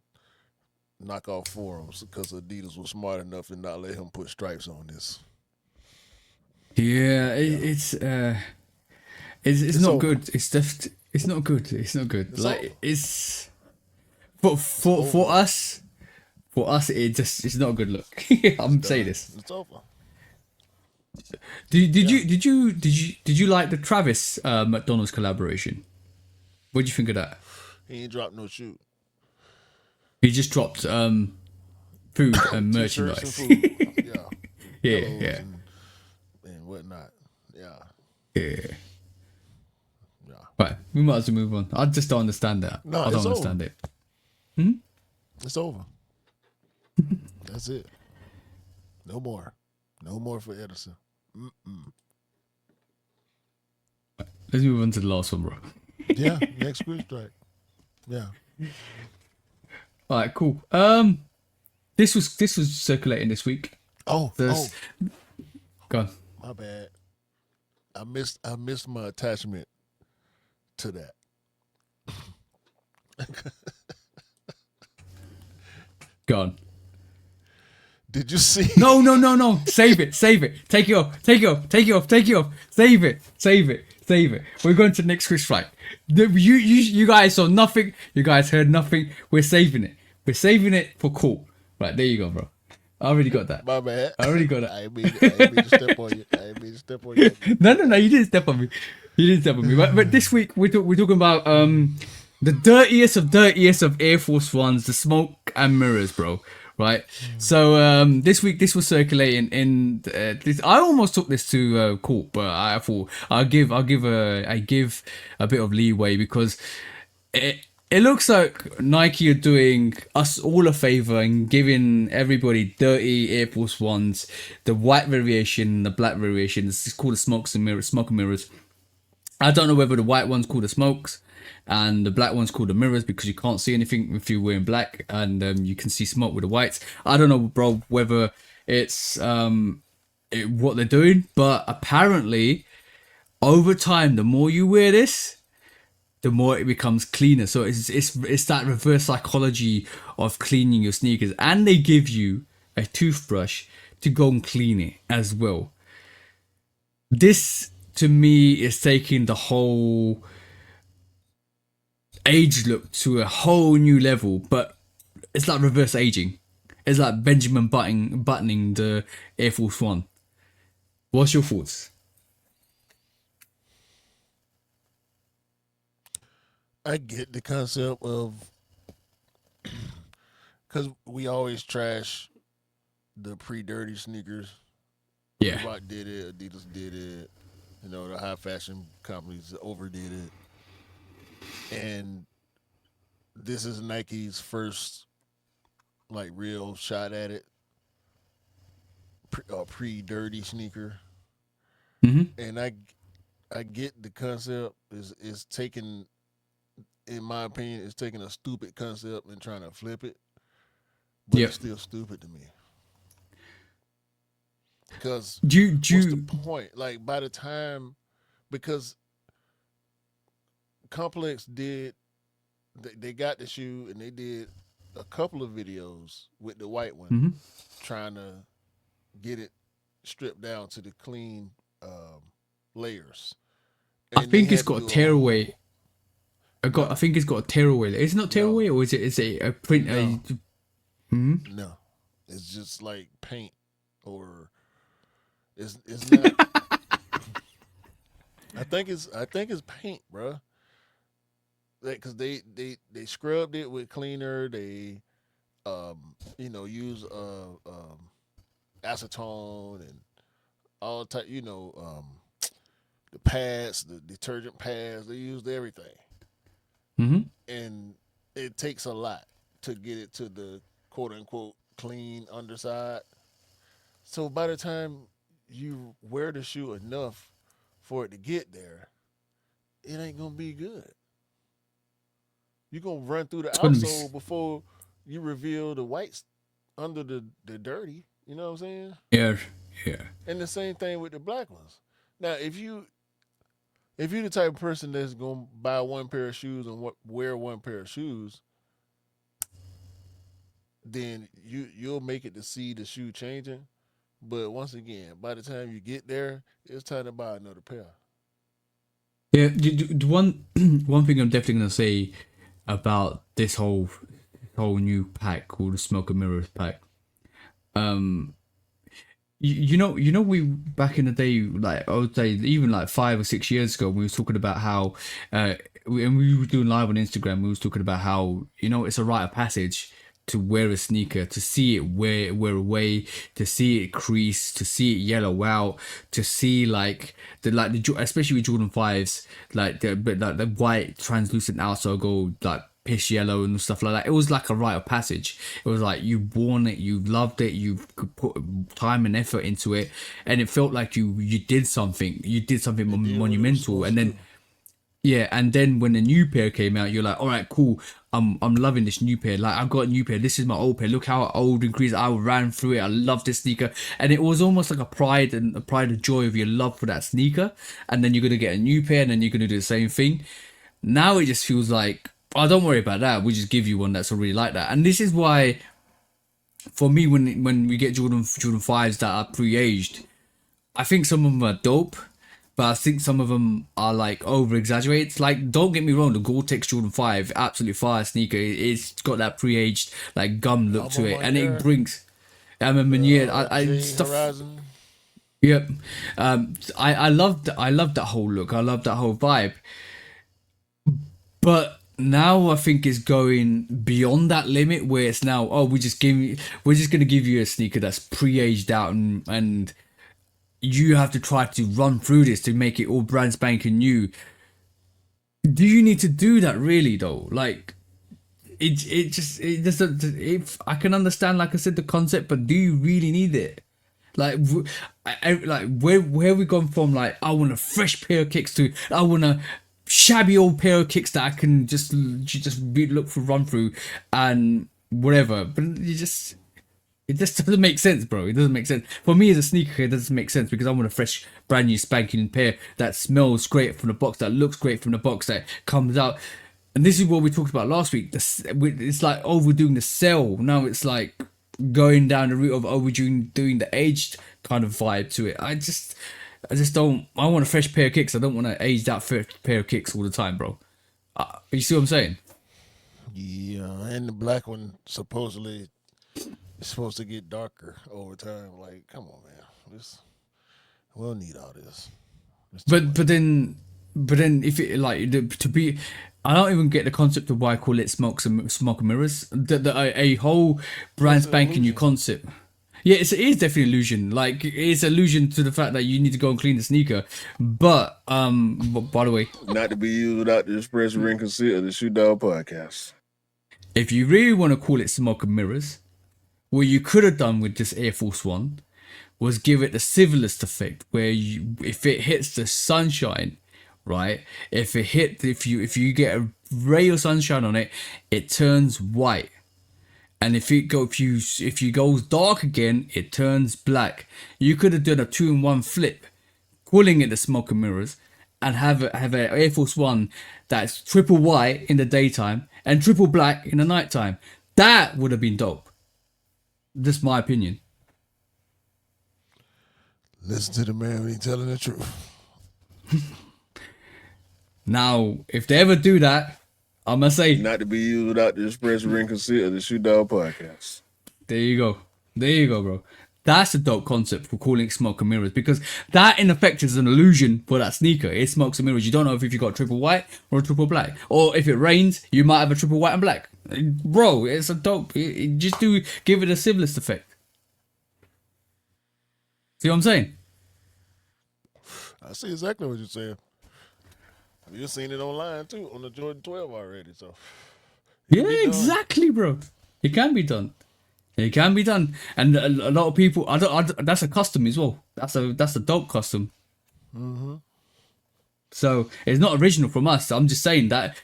knockoff forums because Adidas was smart enough to not let him put stripes on this. Yeah, Yeah, it's it's not over. good. It's not good. It's not good. It's over. Like it's It's for over. us. For us, it's not a good look. It's I'm saying done. this. It's over. Yeah. Did you like the Travis McDonald's collaboration? What do you think of that? He ain't dropped no shoe. He just dropped food and T-shirts and merchandise. food. Yeah. Yeah, Pillows yeah, and whatnot. Yeah. yeah. Yeah. Right, we might as well move on. I just don't understand that. No, I don't it's over. understand it. It's over. That's it. No more. No more for Edison. Mm-mm. Let's move on to the last one, bro. Yeah. Next quick strike. Yeah. All right, cool. This was circulating this week. Oh. There's go on. My bad. I missed my attachment to that. Go on. Did you see? No, no, no, no. Save it. Save it. Take it off. Take it off. Take it off. Take it off. Save it. Save it. Save it. We're going to the next quiz flight. You guys saw nothing. You guys heard nothing. We're saving it. We're saving it for cool. Right, there you go, bro. I already got that. My bad. I already got that. I ain't mean to step on you. I ain't mean to step on you. No, no, no. You didn't step on me. You didn't step on me. But this week we're talking about the dirtiest of Air Force Ones, the smoke and mirrors, bro. Right. So this week this was circulating in this. I almost took this to court, but I thought I give a bit of leeway because it looks like Nike are doing us all a favor and giving everybody dirty Air Force Ones, the white variation, the black variation. It's called the smoke and mirrors. I don't know whether the white one's called the smokes and the black one's called the mirrors because you can't see anything if you're wearing black and you can see smoke with the whites. I don't know, bro, whether it's what they're doing, but apparently over time, the more you wear this, the more it becomes cleaner. So it's that reverse psychology of cleaning your sneakers, and they give you a toothbrush to go and clean it as well. This to me is taking the whole age look to a whole new level, but it's like reverse aging. It's like Benjamin buttoning the Air Force One. What's your thoughts? I get the concept of because we always trash the pre-dirty sneakers. Yeah. Reebok did it. Adidas did it. You know, the high fashion companies overdid it. And this is Nike's first like real shot at it, pre-dirty sneaker, Mm-hmm. and I get the concept is taking, in my opinion, is taking a stupid concept and trying to flip it, but Yeah. it's still stupid to me. Because Do what's the you, point? Like by the time, because Complex did, they got the shoe and they did a couple of videos with the white one, mm-hmm. trying to get it stripped down to the clean um, layers, I and they think it's had to got a do a tearaway. whole no, I think it's got a tearaway. Is it not no, tearaway or is it a print? no, Hmm. no. It's just like paint, or it's not. I think it's paint, bro. Because they scrubbed it with cleaner. They use acetone and all type. The pads, the detergent pads. They used everything, Mm-hmm. and it takes a lot to get it to the quote unquote clean underside. So by the time you wear the shoe enough for it to get there, it ain't gonna be good. You're gonna run through the It's gonna be. outsole before you reveal the whites under the dirty. You know what I'm saying? Yeah. Yeah. And the same thing with the black ones. Now, if you're the type of person that's gonna buy one pair of shoes and wear one pair of shoes, then you'll make it to see the shoe changing. But once again, by the time you get there, it's time to buy another pair. Yeah. The one one thing I'm definitely gonna say about this whole new pack called the Smoke Mirrors pack. Um, you know, we back in the day, like I would say, even like 5 or 6 years ago, we was talking about how, and we were doing live on Instagram. We was talking about how it's a rite of passage to wear a sneaker, to see it wear away, to see it crease, to see it yellow out, to see especially with Jordan 5s, like the white translucent outsole go like piss yellow and stuff like that. It was like a rite of passage. It was like you worn it, you loved it, you could put time and effort into it, and it felt like you did something. You did something It did what it was monumental, supposed and to then do. yeah, and then when the new pair came out, you're like, all right, cool. I'm loving this new pair. Like I've got a new pair. This is my old pair. Look how old and creased I ran through it. I love this sneaker, and it was almost like a pride and joy of your love for that sneaker. And then you're gonna get a new pair, and then you're gonna do the same thing. Now it just feels like, oh, don't worry about that. We just give you one that's already like that. And this is why, for me, when we get Jordan 5s that are pre-aged, I think some of them are dope, but I think some of them are like over exaggerated. Like, don't get me wrong, the Gore-Tex Jordan 5, absolutely fire sneaker. It's got that pre-aged like gum look to Alma it, and it Manier, brings. I remember, yeah, I J stuff. Horizon. Yep, I love that whole look. I love that whole vibe. But now I think it's going beyond that limit where it's now, oh, we're just gonna give you a sneaker that's pre-aged out, and you have to try to run through this to make it all brand spanking new. Do you need to do that really though? Like it doesn't. If I can understand, like I said, the concept, but do you really need it? Like, like where we gone from? Like, I want a fresh pair of kicks to I want a shabby old pair of kicks that I can look for run through and whatever. But it just doesn't make sense, bro. It doesn't make sense. For me as a sneaker, it doesn't make sense because I want a fresh, brand new spanking pair that smells great from the box, that looks great from the box, that comes out. And this is what we talked about last week. It's like overdoing the sell. Now it's like going down the route of overdoing the aged kind of vibe to it. I just don't. I want a fresh pair of kicks. I don't want an aged out pair of kicks all the time, bro. You see what I'm saying? Yeah, and the black one supposedly is supposed to get darker over time. Like, come on, man. We don't need all this. It's too But much. then if it like to be, I don't even get the concept of why I call it smoke mirrors. A whole brand It's an spanking new illusion. concept. Yeah, it is definitely illusion. Like it's illusion to the fact that you need to go and clean the sneaker. But by the way, Not to be used without the express written consent of the Shoe Dog Podcast. if you really want to call it smoke mirrors, what you could have done with this Air Force One was give it the civilist effect, where if it hits the sunshine, right? If you get a ray of sunshine on it, it turns white. And if you goes dark again, it turns black. You could have done a 2-in-1 flip, calling it the Smoke Mirrors, and have an Air Force One that's triple white in the daytime and triple black in the nighttime. That would have been dope. That's my opinion. Listen to the man when he's telling the truth. Now, if they ever do that, I'm gonna say Not to be used without the express written consent of the Shoot Dog Podcast. there you go, bro. That's a dope concept for calling it Smoke and Mirrors, because that in effect is an illusion for that sneaker. It smokes and mirrors. You don't know if you got triple white or a triple black, or if it rains, you might have a triple white and black. Bro, it's a dope. Just give it a civilist effect. See what I'm saying? I see exactly what you're saying. You've seen it online too on the Jordan 12 already. So Yeah, exactly, bro. It can be done. It can be done, and a lot of people. That's a custom as well. That's a dope custom. Mm-hmm. So it's not original from us. I'm just saying that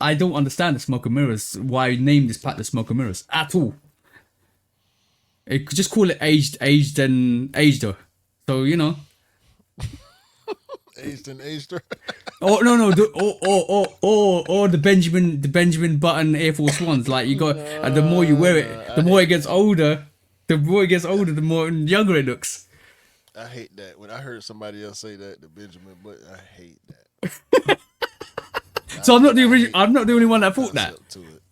I don't understand the Smoke and Mirrors. Why I named this pack the Smoke and Mirrors at all? It could just call it aged and ageder. So you know. Aged and aged. Oh no, or the Benjamin Button Air Force Ones. Like you got, and the more you wear it, the more it gets older. The more it gets older, the more younger it looks. I hate that. When I heard somebody else say that, the Benjamin Button, I hate that. So I'm not the original. I'm not the only one that thought that. To it.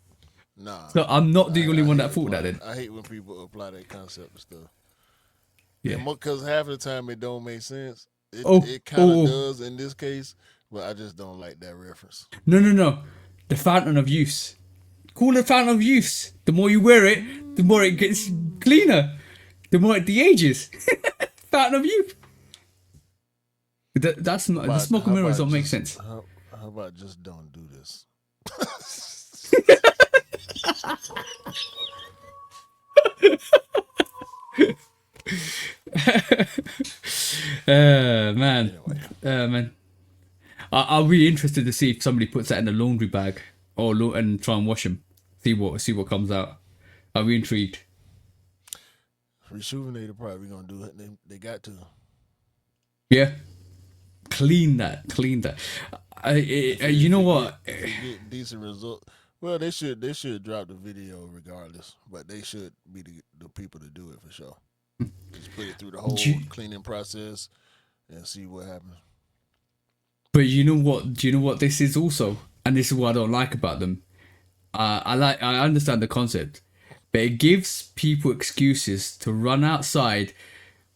Nah. So I'm not the only one that thought that. Then I hate when people apply that concept to stuff. yeah, because half of the time it don't make sense. It kind of does in this case, but I just don't like that reference. No. The fountain of youth. Call it fountain of youth. The more you wear it, the more it gets cleaner. The more it de-ages. Fountain of youth. That's not the Smoke and Mirrors. Don't make sense. How about just don't do this? Man. Man. I'll be interested to see if somebody puts that in a laundry bag and try and wash them. See what comes out. I'll be intrigued. Rejuvenator probably gonna do it. They got to. Yeah. Clean that. You know what? Get decent result. Well, they should drop the video regardless, but they should be the people to do it for sure. Just put it through the whole cleaning process and see what happens. But you know what? Do you know what this is also? And this is what I don't like about them. I understand the concept, but it gives people excuses to run outside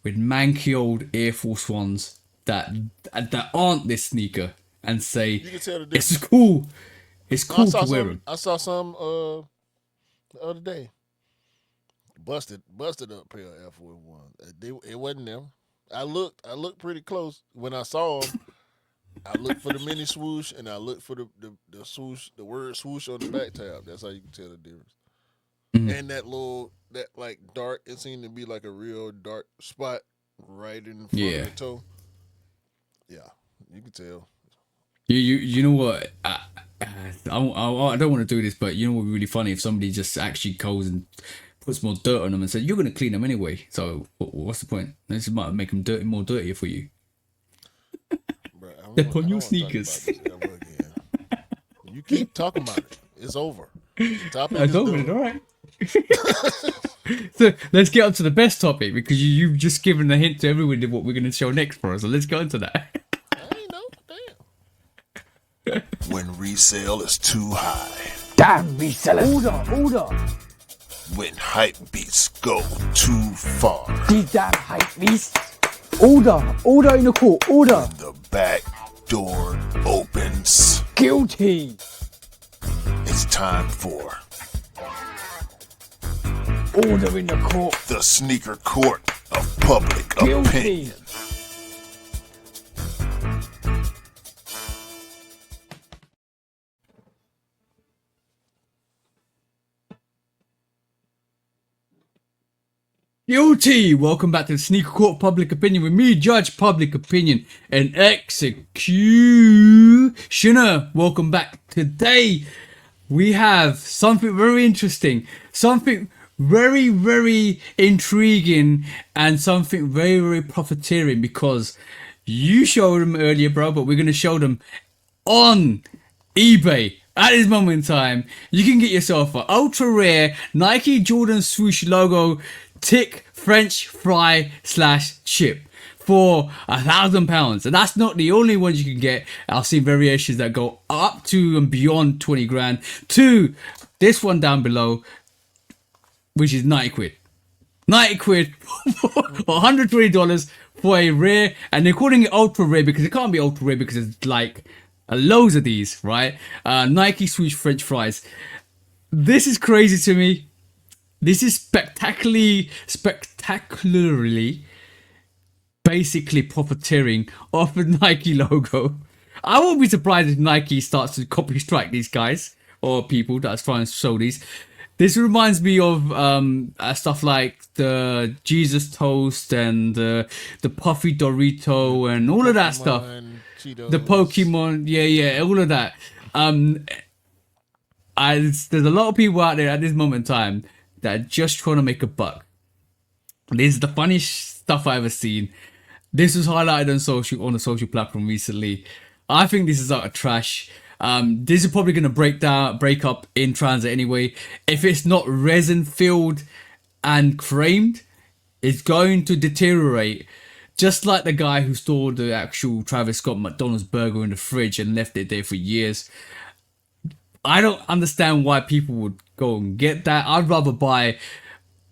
with manky old Air Force Ones that aren't this sneaker and say You can tell the difference. it's cool. It's cool to wear them. I saw some the other day. Busted up pair of F1. It wasn't them. I looked pretty close when I saw them. I looked for the mini swoosh and I looked for the swoosh, the word swoosh on the back tab. That's how you can tell the difference. And that like dark, it seemed to be like a real dark spot right in front of the toe. Yeah, you can tell. You know what? I don't want to do this, but you know what would be really funny if somebody just actually goes and puts more dirt on them and says you're going to clean them anyway. So what's the point? This might make them more dirtier for you. They're on your sneakers. You keep talking about it. It's over. It's over. All right. So let's get on to the best topic, because you've just given a hint to everyone of what we're going to show next for us. So let's go into that. I ain't know. Damn. When resale is too high. Damn resellers. Order. When hype beats go too far. These damn hype beasts. Order in the court. Order. The back door opens. Guilty. It's time for Order in the court. the sneaker court of public Guilty. opinion. Guilty! Welcome back to the Sneaker Court Public Opinion with me, Judge Public Opinion and Executioner. Welcome back. Today we have something very interesting, something very, very intriguing, and something very, very profiteering because you showed them earlier, bro, but we're going to show them on eBay. At this moment in time, you can get yourself an ultra rare Nike Jordan swoosh logo tick French fry / chip for £1,000, and that's not the only ones you can get. I've seen variations that go up to and beyond 20 grand to this one down below, which is 90 quid. 90 quid or $120 for a rare, and they're calling it ultra rare because it can't be ultra rare because it's like loads of these, right? Nike swoosh French fries. This is crazy to me. This is spectacularly basically profiteering off the Nike logo. I won't be surprised if Nike starts to copy strike these guys or people that's trying to sell these. This reminds me of stuff like the Jesus Toast and the Puffy Dorito and all of that stuff. Cheetos. The Pokemon, yeah, all of that. There's a lot of people out there at this moment in time that are just trying to make a buck. This is the funniest stuff I've ever seen. This was highlighted on a social platform recently. I think this is utter trash. This is probably going to break up in transit anyway. If it's not resin filled and framed, it's going to deteriorate. Just like the guy who stored the actual Travis Scott McDonald's burger in the fridge and left it there for years. I don't understand why people would go and get that. I'd rather buy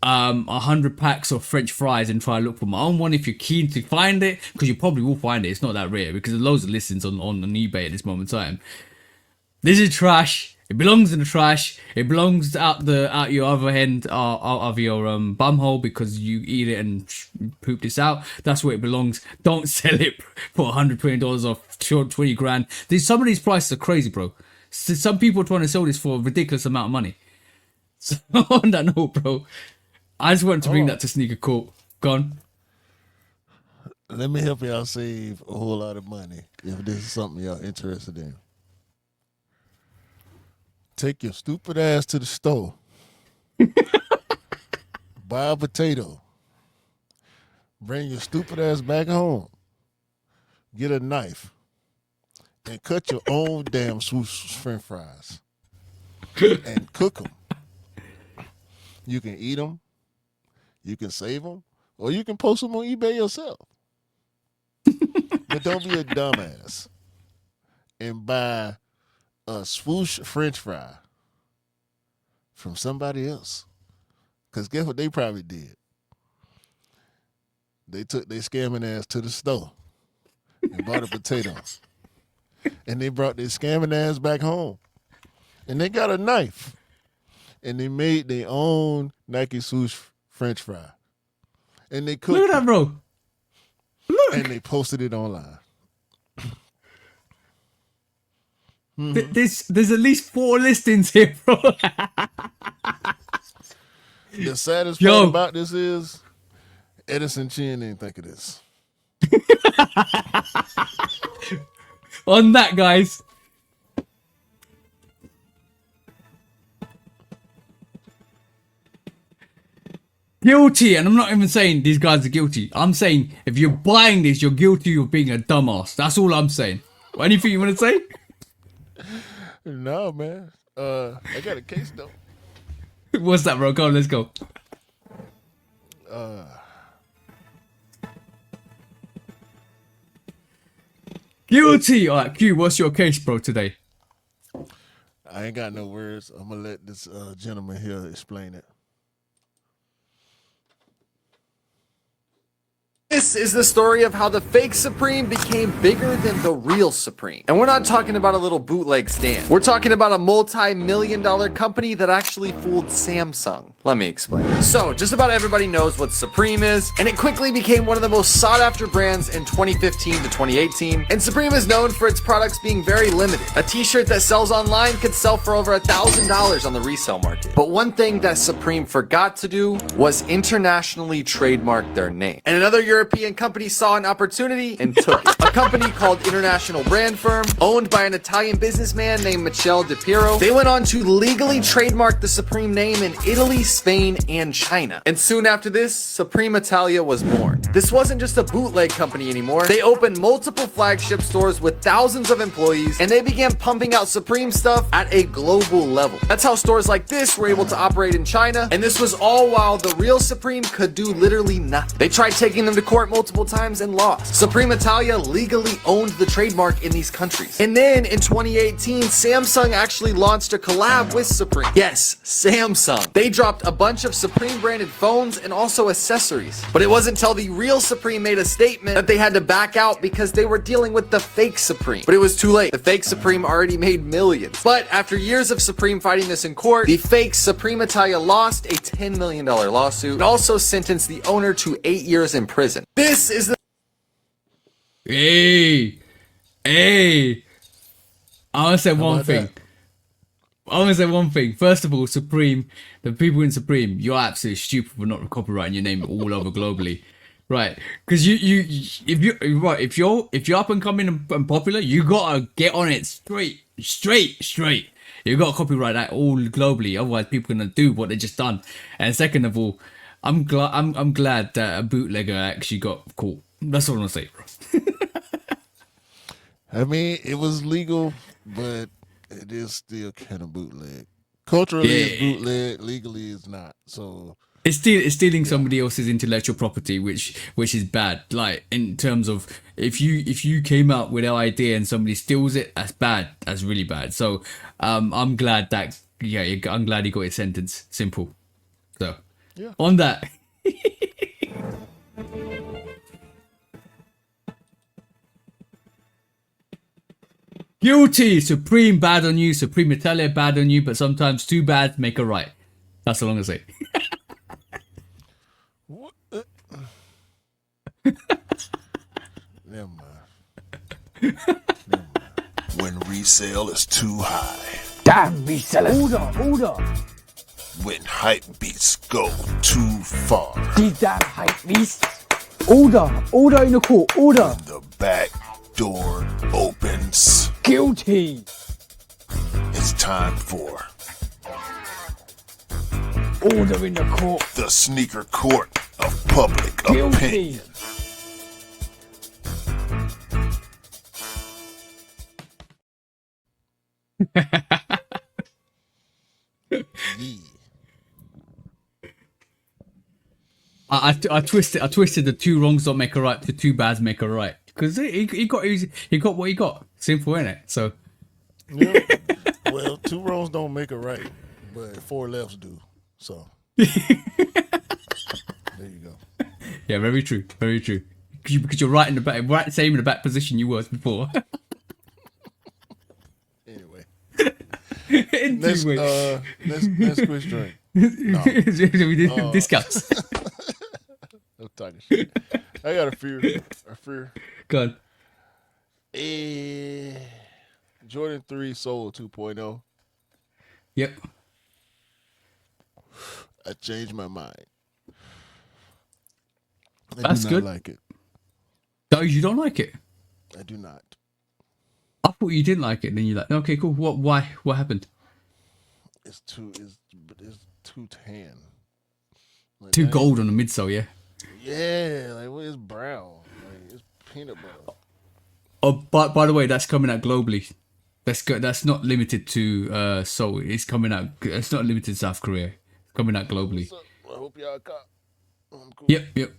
100 packs of French fries and try to look for my own one if you're keen to find it, because you probably will find it. It's not that rare because there's loads of listings on eBay at this moment in time. This is trash. It belongs in the trash. It belongs out your other end out of your bumhole because you eat it and poop this out. That's where it belongs. Don't sell it for $120 off 20 grand. Some of these prices are crazy, bro. Some people are trying to sell this for a ridiculous amount of money. So on that note, bro, I just wanted to bring that to Sneaker Court. Gone. Let me help y'all save a whole lot of money if this is something y'all interested in. Take your stupid ass to the store. Buy a potato. Bring your stupid ass back home. Get a knife. And cut your own damn swoosh French fries. And cook them. You can eat them. You can save them. Or you can post them on eBay yourself. But don't be a dumbass and buy a swoosh French fry from somebody else. Because guess what they probably did? They took their scamming ass to the store and bought a potato. And they brought their scamming ass back home. And they got a knife. And they made their own Nike swoosh French fry. And they cooked Look at that, bro. Look. And they posted it online. There's at least 4 listings here, bro. The saddest part about this is Edison Chin didn't think of this. On that, guys. Guilty, and I'm not even saying these guys are guilty. I'm saying if you're buying this, you're guilty of being a dumbass. That's all I'm saying. Anything you want to say? No, man. I got a case though. What's that, bro? Go on, let's go. Guilty. All right, Q. What's your case, bro? Today. I ain't got no words. I'm gonna let this gentleman here explain it. This is the story of how the fake Supreme became bigger than the real Supreme. And we're not talking about a little bootleg stand. We're talking about a multi-million-dollar company that actually fooled Samsung. Let me explain. So, just about everybody knows what Supreme is, and it quickly became one of the most sought-after brands in 2015 to 2018. And Supreme is known for its products being very limited. A t-shirt that sells online could sell for over $1,000 on the resale market. But one thing that Supreme forgot to do was internationally trademark their name. And another European company saw an opportunity and took it. A company called International Brand Firm, owned by an Italian businessman named Michele Di Piero. They went on to legally trademark the Supreme name in Italy, Spain, and China. And soon after this, Supreme Italia was born. This wasn't just a bootleg company anymore. They opened multiple flagship stores with thousands of employees, and they began pumping out Supreme stuff at a global level. That's how stores like this were able to operate in China, and this was all while the real Supreme could do literally nothing. They tried taking them to court multiple times and lost. Supreme Italia legally owned the trademark in these countries. And then in 2018, Samsung actually launched a collab with Supreme. Yes, Samsung. They dropped a bunch of Supreme branded phones and also accessories. But it wasn't until the real Supreme made a statement that they had to back out because they were dealing with the fake Supreme. But it was too late. The fake Supreme already made millions. But after years of Supreme fighting this in court, the fake Supreme Italia lost a $10 million lawsuit and also sentenced the owner to 8 years in prison. This is the Hey, I want to say one about thing. that? I want to say one thing. First of all, Supreme, the people in Supreme, you're absolutely stupid for not copyrighting your name all over globally, right? Because if you're up and coming and popular, you gotta get on it straight. You gotta copyright that all globally, otherwise people are gonna do what they just done. And second of all, I'm glad that a bootlegger actually got caught. That's all I'm gonna say, bro. I mean, it was legal, but it is still kind of bootleg. Culturally, it's Yeah. bootleg. Legally, it's not. So It's stealing somebody else's intellectual property, which is bad. Like in terms of if you came out with an idea and somebody steals it, that's bad. That's really bad. So I'm glad that I'm glad he got his sentence. Simple. So yeah. on that. Guilty. Supreme bad on you. Supreme Italia bad on you. But sometimes two bads make a right. That's all I'm gonna say. What? Never mind. Never mind. When resale is too high. Damn resellers. Order. When hype beats go too far. These damn hype beasts. Order in the court. Order. The back door opens. Guilty. It's time for Order in the court. the sneaker court of public Guilty. opinion. Yeah. I twisted the two wrongs don't make a right, the two bads make a right. Because he got what he got. Simple, innit? So Yeah. Well, two wrongs don't make a right, but four lefts do. So there you go. yeah, very true. Because you're right in the back, right same in the back position you was before. Anyway, Anyway. let's quiz drink. No, We did discuss. I'm talking shit. I got a fear. Go on. Jordan 3 Soul 2.0. Yep. I changed my mind. I That's do not good. like it. No, you don't like it. I do not. I thought you didn't like it. And then you're like, okay, cool. What? Why? What happened? It's too tan. Like, Too that ain't- gold on the midsole, yeah. Yeah, like what is brown? Like it's peanut butter. Oh, by the way, that's coming out globally. That's good. That's not limited to Seoul. It's coming out. It's not limited to South Korea. It's coming out globally. So, I hope y'all caught. I'm cool. Yep.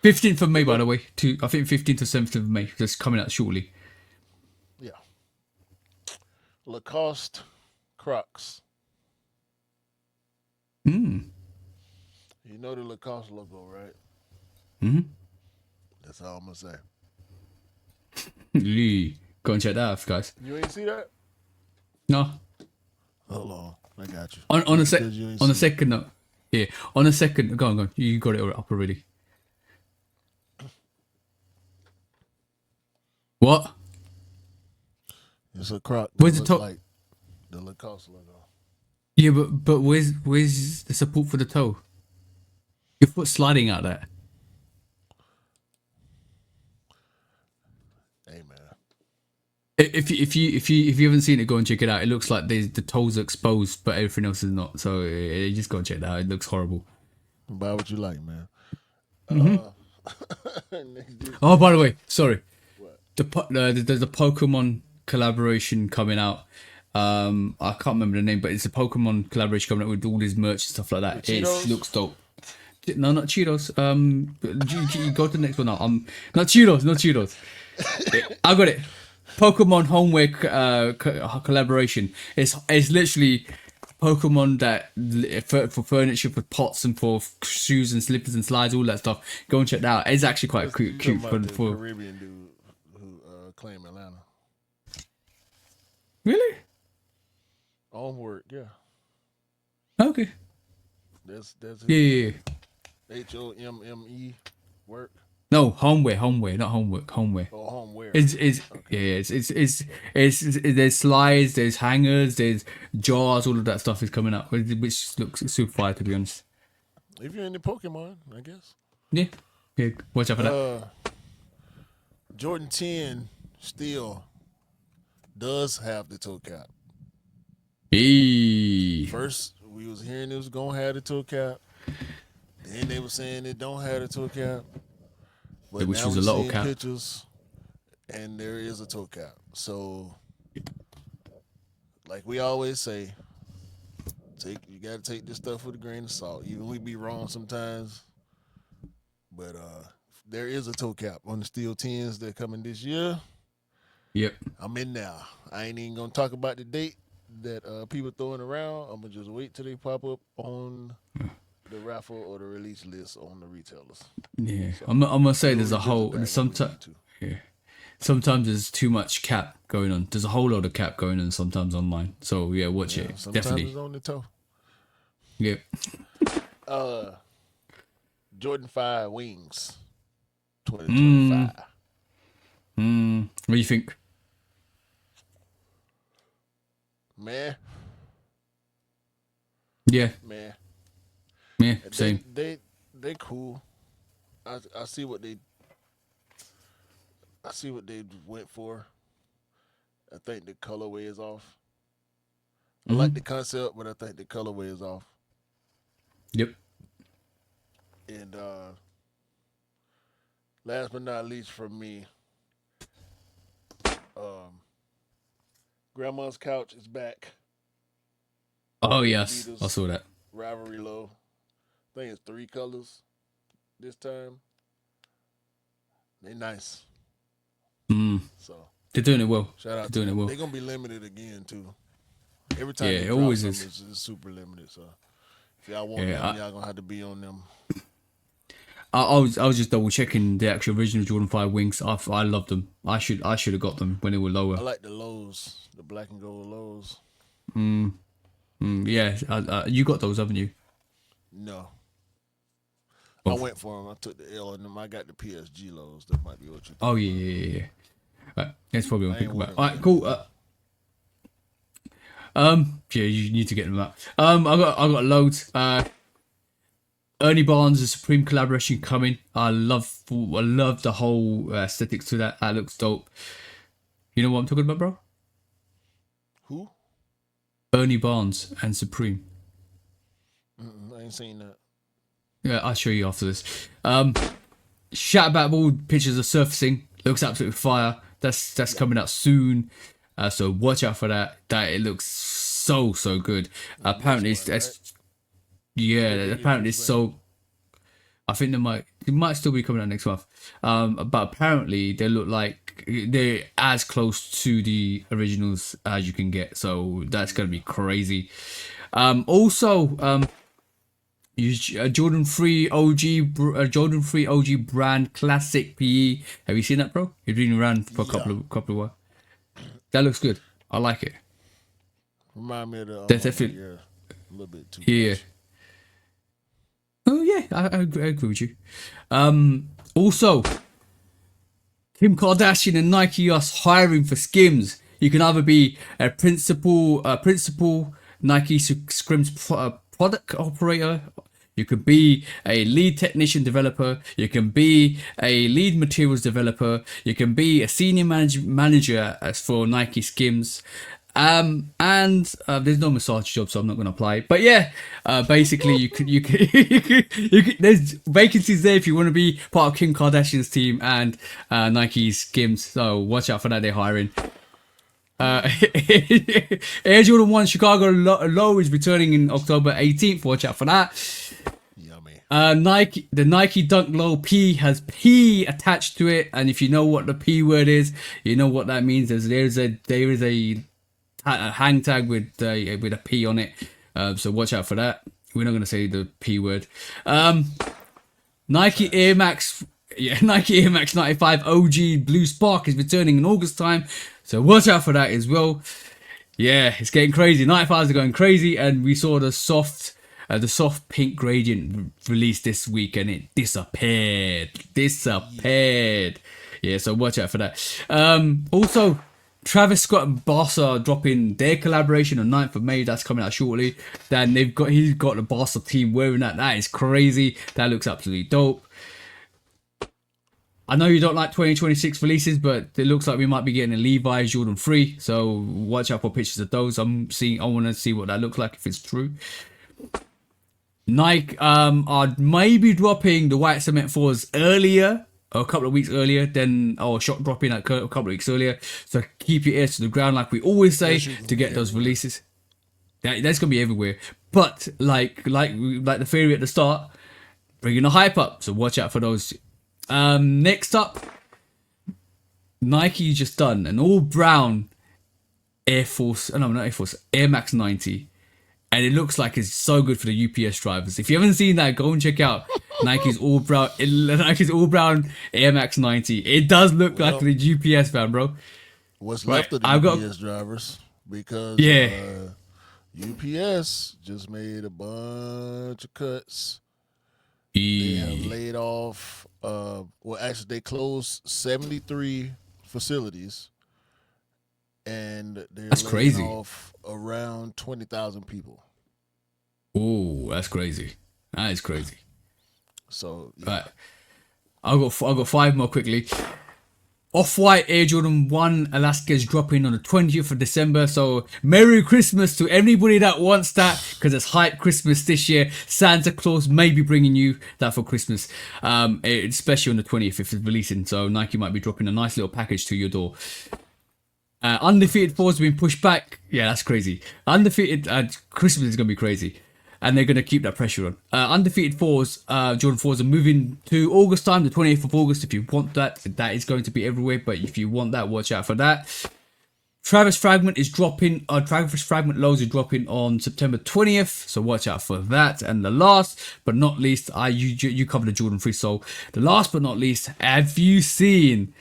15th of May, by the way. I think 15th or 17th of May. That's coming out shortly. Yeah. Lacoste Crocs. Yeah. You know the Lacoste logo, right? Mm-hmm. That's all I'm gonna say. Lee, go and check that out, guys. You ain't see that? No. Hold on, I got you. On a Because you ain't on a see it. second note. Yeah. On a second. Go on. You got it up already. What? It's a croc. Where's the Looks top? like the Lacoste logo. Yeah, but where's the support for the toe? Your foot sliding out there. Hey man, If you haven't seen it, go and check it out. It looks like the toes are exposed, but everything else is not. So just go and check that out. It looks horrible. buy what you like, man. Next, Oh, by the way, sorry. What? There's a Pokemon collaboration coming out. I can't remember the name, but it's a Pokemon collaboration coming out with all this merch and stuff like that. The It Cheetos? looks dope. No, not Cheetos. You go to the next one now. Not Cheetos, not Cheetos. I got it. Pokemon homeware collaboration. It's literally Pokemon that for furniture, for pots, and for shoes and slippers and slides, all that stuff. Go and check that out. It's actually quite you cute talking about the for Caribbean dude who claimed Atlanta. really. Onward, yeah. Okay. That's Yeah. HOMME work. No, homeware, not homework, homeware. Oh, homeware. It's there's slides, there's hangers, there's jars, all of that stuff is coming up, which looks super fire, to be honest. If you're into Pokemon, I guess. Yeah, watch out for that. Jordan 10 still does have the toe cap. Hey. First, we was hearing it was gonna have the toe cap. Then they were saying it don't have the toe cap. But Which now was we're a lot of seeing cap. pictures, and there is a toe cap. So, like we always say, you gotta take this stuff with a grain of salt. Even we be wrong sometimes, but there is a toe cap on the steel 10s that coming this year. Yep. I'm in now. I ain't even gonna talk about the date that people throwing around. I'm gonna just wait till they pop up on the raffle or the release list on the retailers. Yeah, I'm gonna say there's a Revisit whole that when we sometimes. need to. Yeah, sometimes there's too much cap going on. There's a whole lot of cap going on sometimes online. So yeah, watch it. Sometimes Definitely. it's on the toe. Yeah. Jordan 5 wings, 2025. What do you think? Man, Yeah. Yeah. Same. They cool. I see what they went for. I think the colorway is off. I like the concept, but I think the colorway is off. Yep. And last but not least from me, Grandma's Couch is back. Oh yes, Adidas I saw that. Rivalry Low. I think it's 3 colors this time. They nice. So They're doing it well. shout out They're doing to it them. well. They're gonna be limited again too. Every time Yeah, they it drop always something, is. it's super limited. So if y'all want Yeah, them, y'all gonna have to be on them. I was just double checking the actual original Jordan 5 wings. I love them. I should have got them when they were lower. I like the lows, the black and gold lows. Yeah, you got those, haven't you? No. Oh. I went for them. I took the L on them. I got the PSG lows. That might be what you. Oh yeah. Right, that's probably what I'm I ain't thinking about. worried Alright, cool. Yeah, you need to get them out. I got loads. Ernie Barnes and Supreme collaboration coming. I love the whole aesthetics to that. That looks dope. You know what I'm talking about, bro? Who? Ernie Barnes and Supreme. I ain't seen that. Yeah, I'll show you after this. Shout about all pictures of surfacing. Looks absolutely fire. That's coming out soon. So watch out for that. That it looks so good. Apparently apparently it's so. I think it might still be coming out next month. But apparently they look like they're as close to the originals as you can get. So that's gonna be crazy. Also, Use Jordan 3 OG, Jordan 3 OG brand classic PE. Have you seen that, bro? You've been around for a couple of while. That looks good. I like it. Remind me of the That's definitely, yeah, a little bit too yeah. much. Oh yeah, I agree with you. Also, Kim Kardashian and Nike are hiring for Skims. You can either be a principal Nike Skims product operator. You could be a lead technician developer. You can be a lead materials developer. You can be a senior manager as for Nike Skims. And there's no massage job, so I'm not going to apply. But yeah, basically you could there's vacancies there if you want to be part of Kim Kardashian's team and Nike's Skims. So watch out for that. They're hiring. Air Jordan 1 Chicago Low is returning in October 18th. Watch out for that. Yummy. The Nike Dunk Low P has P attached to it, and if you know what the P word is, you know what that means. There is a hang tag with a P on it, so watch out for that. We're not going to say the P word. Nike Air Max 95 OG Blue Spark is returning in August time, so watch out for that as well. Yeah, it's getting crazy. 95s are going crazy, and we saw the soft pink gradient released this week, and it disappeared. Yeah, so watch out for that. Also, Travis Scott and Barca are dropping their collaboration on 9th of May. That's coming out shortly. Then he's got the Barca team wearing that. That is crazy. That looks absolutely dope. I know you don't like 2026 releases, but it looks like we might be getting a Levi's Jordan 3. So watch out for pictures of those. I want to see what that looks like if it's true. Nike are maybe dropping the white cement 4s earlier. A couple of weeks earlier shock dropping a couple of weeks earlier. So keep your ears to the ground like we always say to get those releases. That's gonna be everywhere. But like the theory at the start, bringing the hype up. So watch out for those. Next up, Nike just done an all brown Air Max 90. And it looks like it's so good for the UPS drivers. If you haven't seen that, go and check out Nike's all brown Air Max 90. It does look like the UPS van, bro. What's left of the UPS drivers? Because UPS just made a bunch of cuts. They have laid off. Actually, they closed 73 facilities, and that's crazy. Off around 20,000 people. Oh, that's crazy. That is crazy. So yeah. Right, I'll go 5 more quickly. Off-White Air Jordan 1 Alaska is dropping on the 20th of December. So Merry Christmas to everybody that wants that, because it's hype Christmas this year. Santa Claus may be bringing you that for Christmas, especially on the 20th if it's releasing. So Nike might be dropping a nice little package to your door. Undefeated 4s have been pushed back. Yeah, that's crazy. Undefeated Christmas is going to be crazy. And they're going to keep that pressure on. Undefeated 4s, Jordan 4s are moving to August time, the 28th of August. If you want that is going to be everywhere. But if you want that, watch out for that. Travis Fragment is dropping. Travis Fragment lows are dropping on September 20th. So watch out for that. And the last but not least, you covered the Jordan 3. So the last but not least, have you seen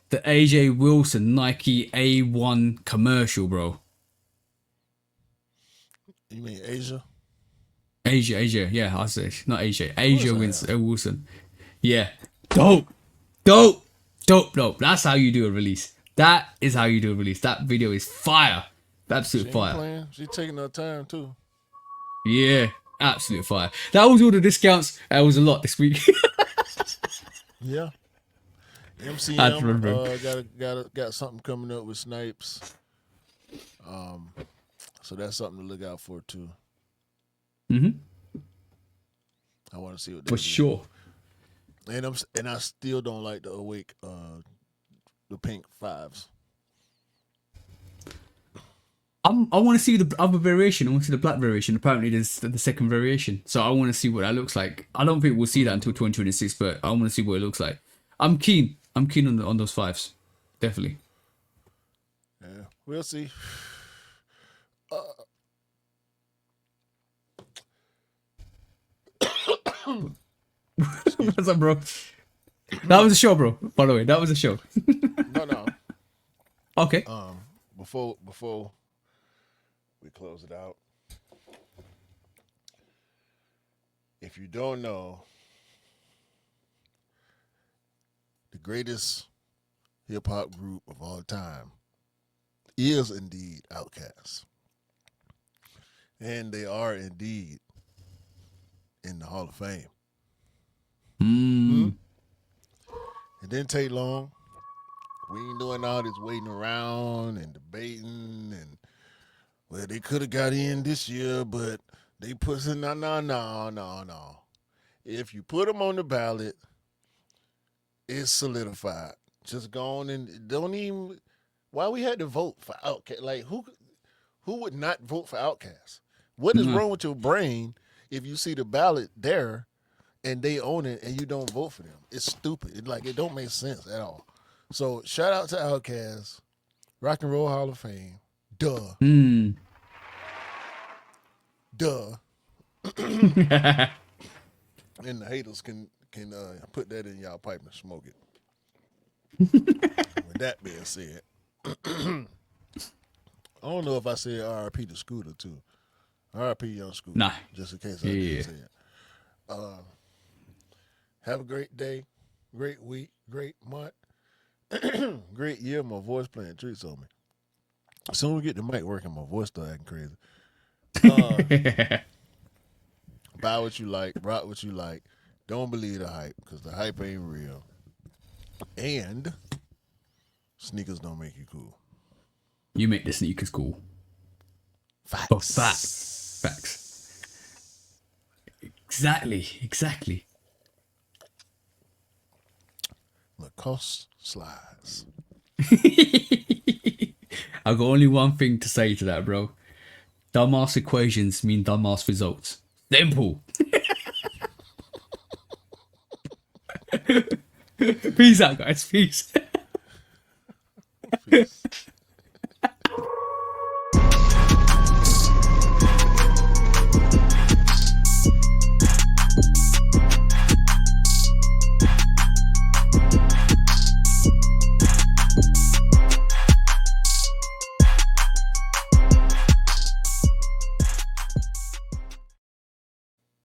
the AJ Wilson Nike A1 commercial, bro? You mean Asia? Asia, yeah, I say not Asia. Asia Wilson. Yeah. Dope. That's how you do a release. That is how you do a release. That video is fire. Absolute fire. She's taking her time too. Yeah, absolute fire. That was all the discounts. That was a lot this week. Yeah. MCM got something coming up with Snipes. So that's something to look out for too. Mm-hmm. I want to see what for sure. And I still don't like the Awake, the pink 5s. I want to see the other variation. I want to see the black variation. Apparently, there's the second variation. So I want to see what that looks like. I don't think we'll see that until 2026, but I want to see what it looks like. I'm keen on those 5s, definitely. Yeah, we'll see. What's up, bro? That was a show, bro. By the way, that was a show. No. Okay. Before we close it out, if you don't know, the greatest hip hop group of all time is indeed Outkast, and they are indeed in the Hall of Fame. It didn't take long. We ain't doing all this waiting around and debating and, well, they could have got in this year, but they put in no. If you put them on the ballot, it's solidified. Just go on and don't even. Why we had to vote for Outkast? Like who would not vote for Outkast? What is wrong with your brain if you see the ballot there and they own it and you don't vote for them? It's stupid. It don't make sense at all. So shout out to Outkast, Rock and Roll Hall of Fame. Duh. And the haters can put that in y'all pipe and smoke it. With that being said, I don't know if I said R.I.P. to Scooter too. R.I.P. Young Scooter. Nah. Just in case I didn't say it. Have a great day, great week, great month, great year. My voice playing tricks on me. As soon as we get the mic working, my voice start acting crazy. Buy what you like, rock what you like. Don't believe the hype, because the hype ain't real. And sneakers don't make you cool. You make the sneakers cool. Facts. Oh, facts. Exactly. Lacoste slides. I got only one thing to say to that, bro. Dumbass equations mean dumbass results. Simple. Peace out, guys. Peace.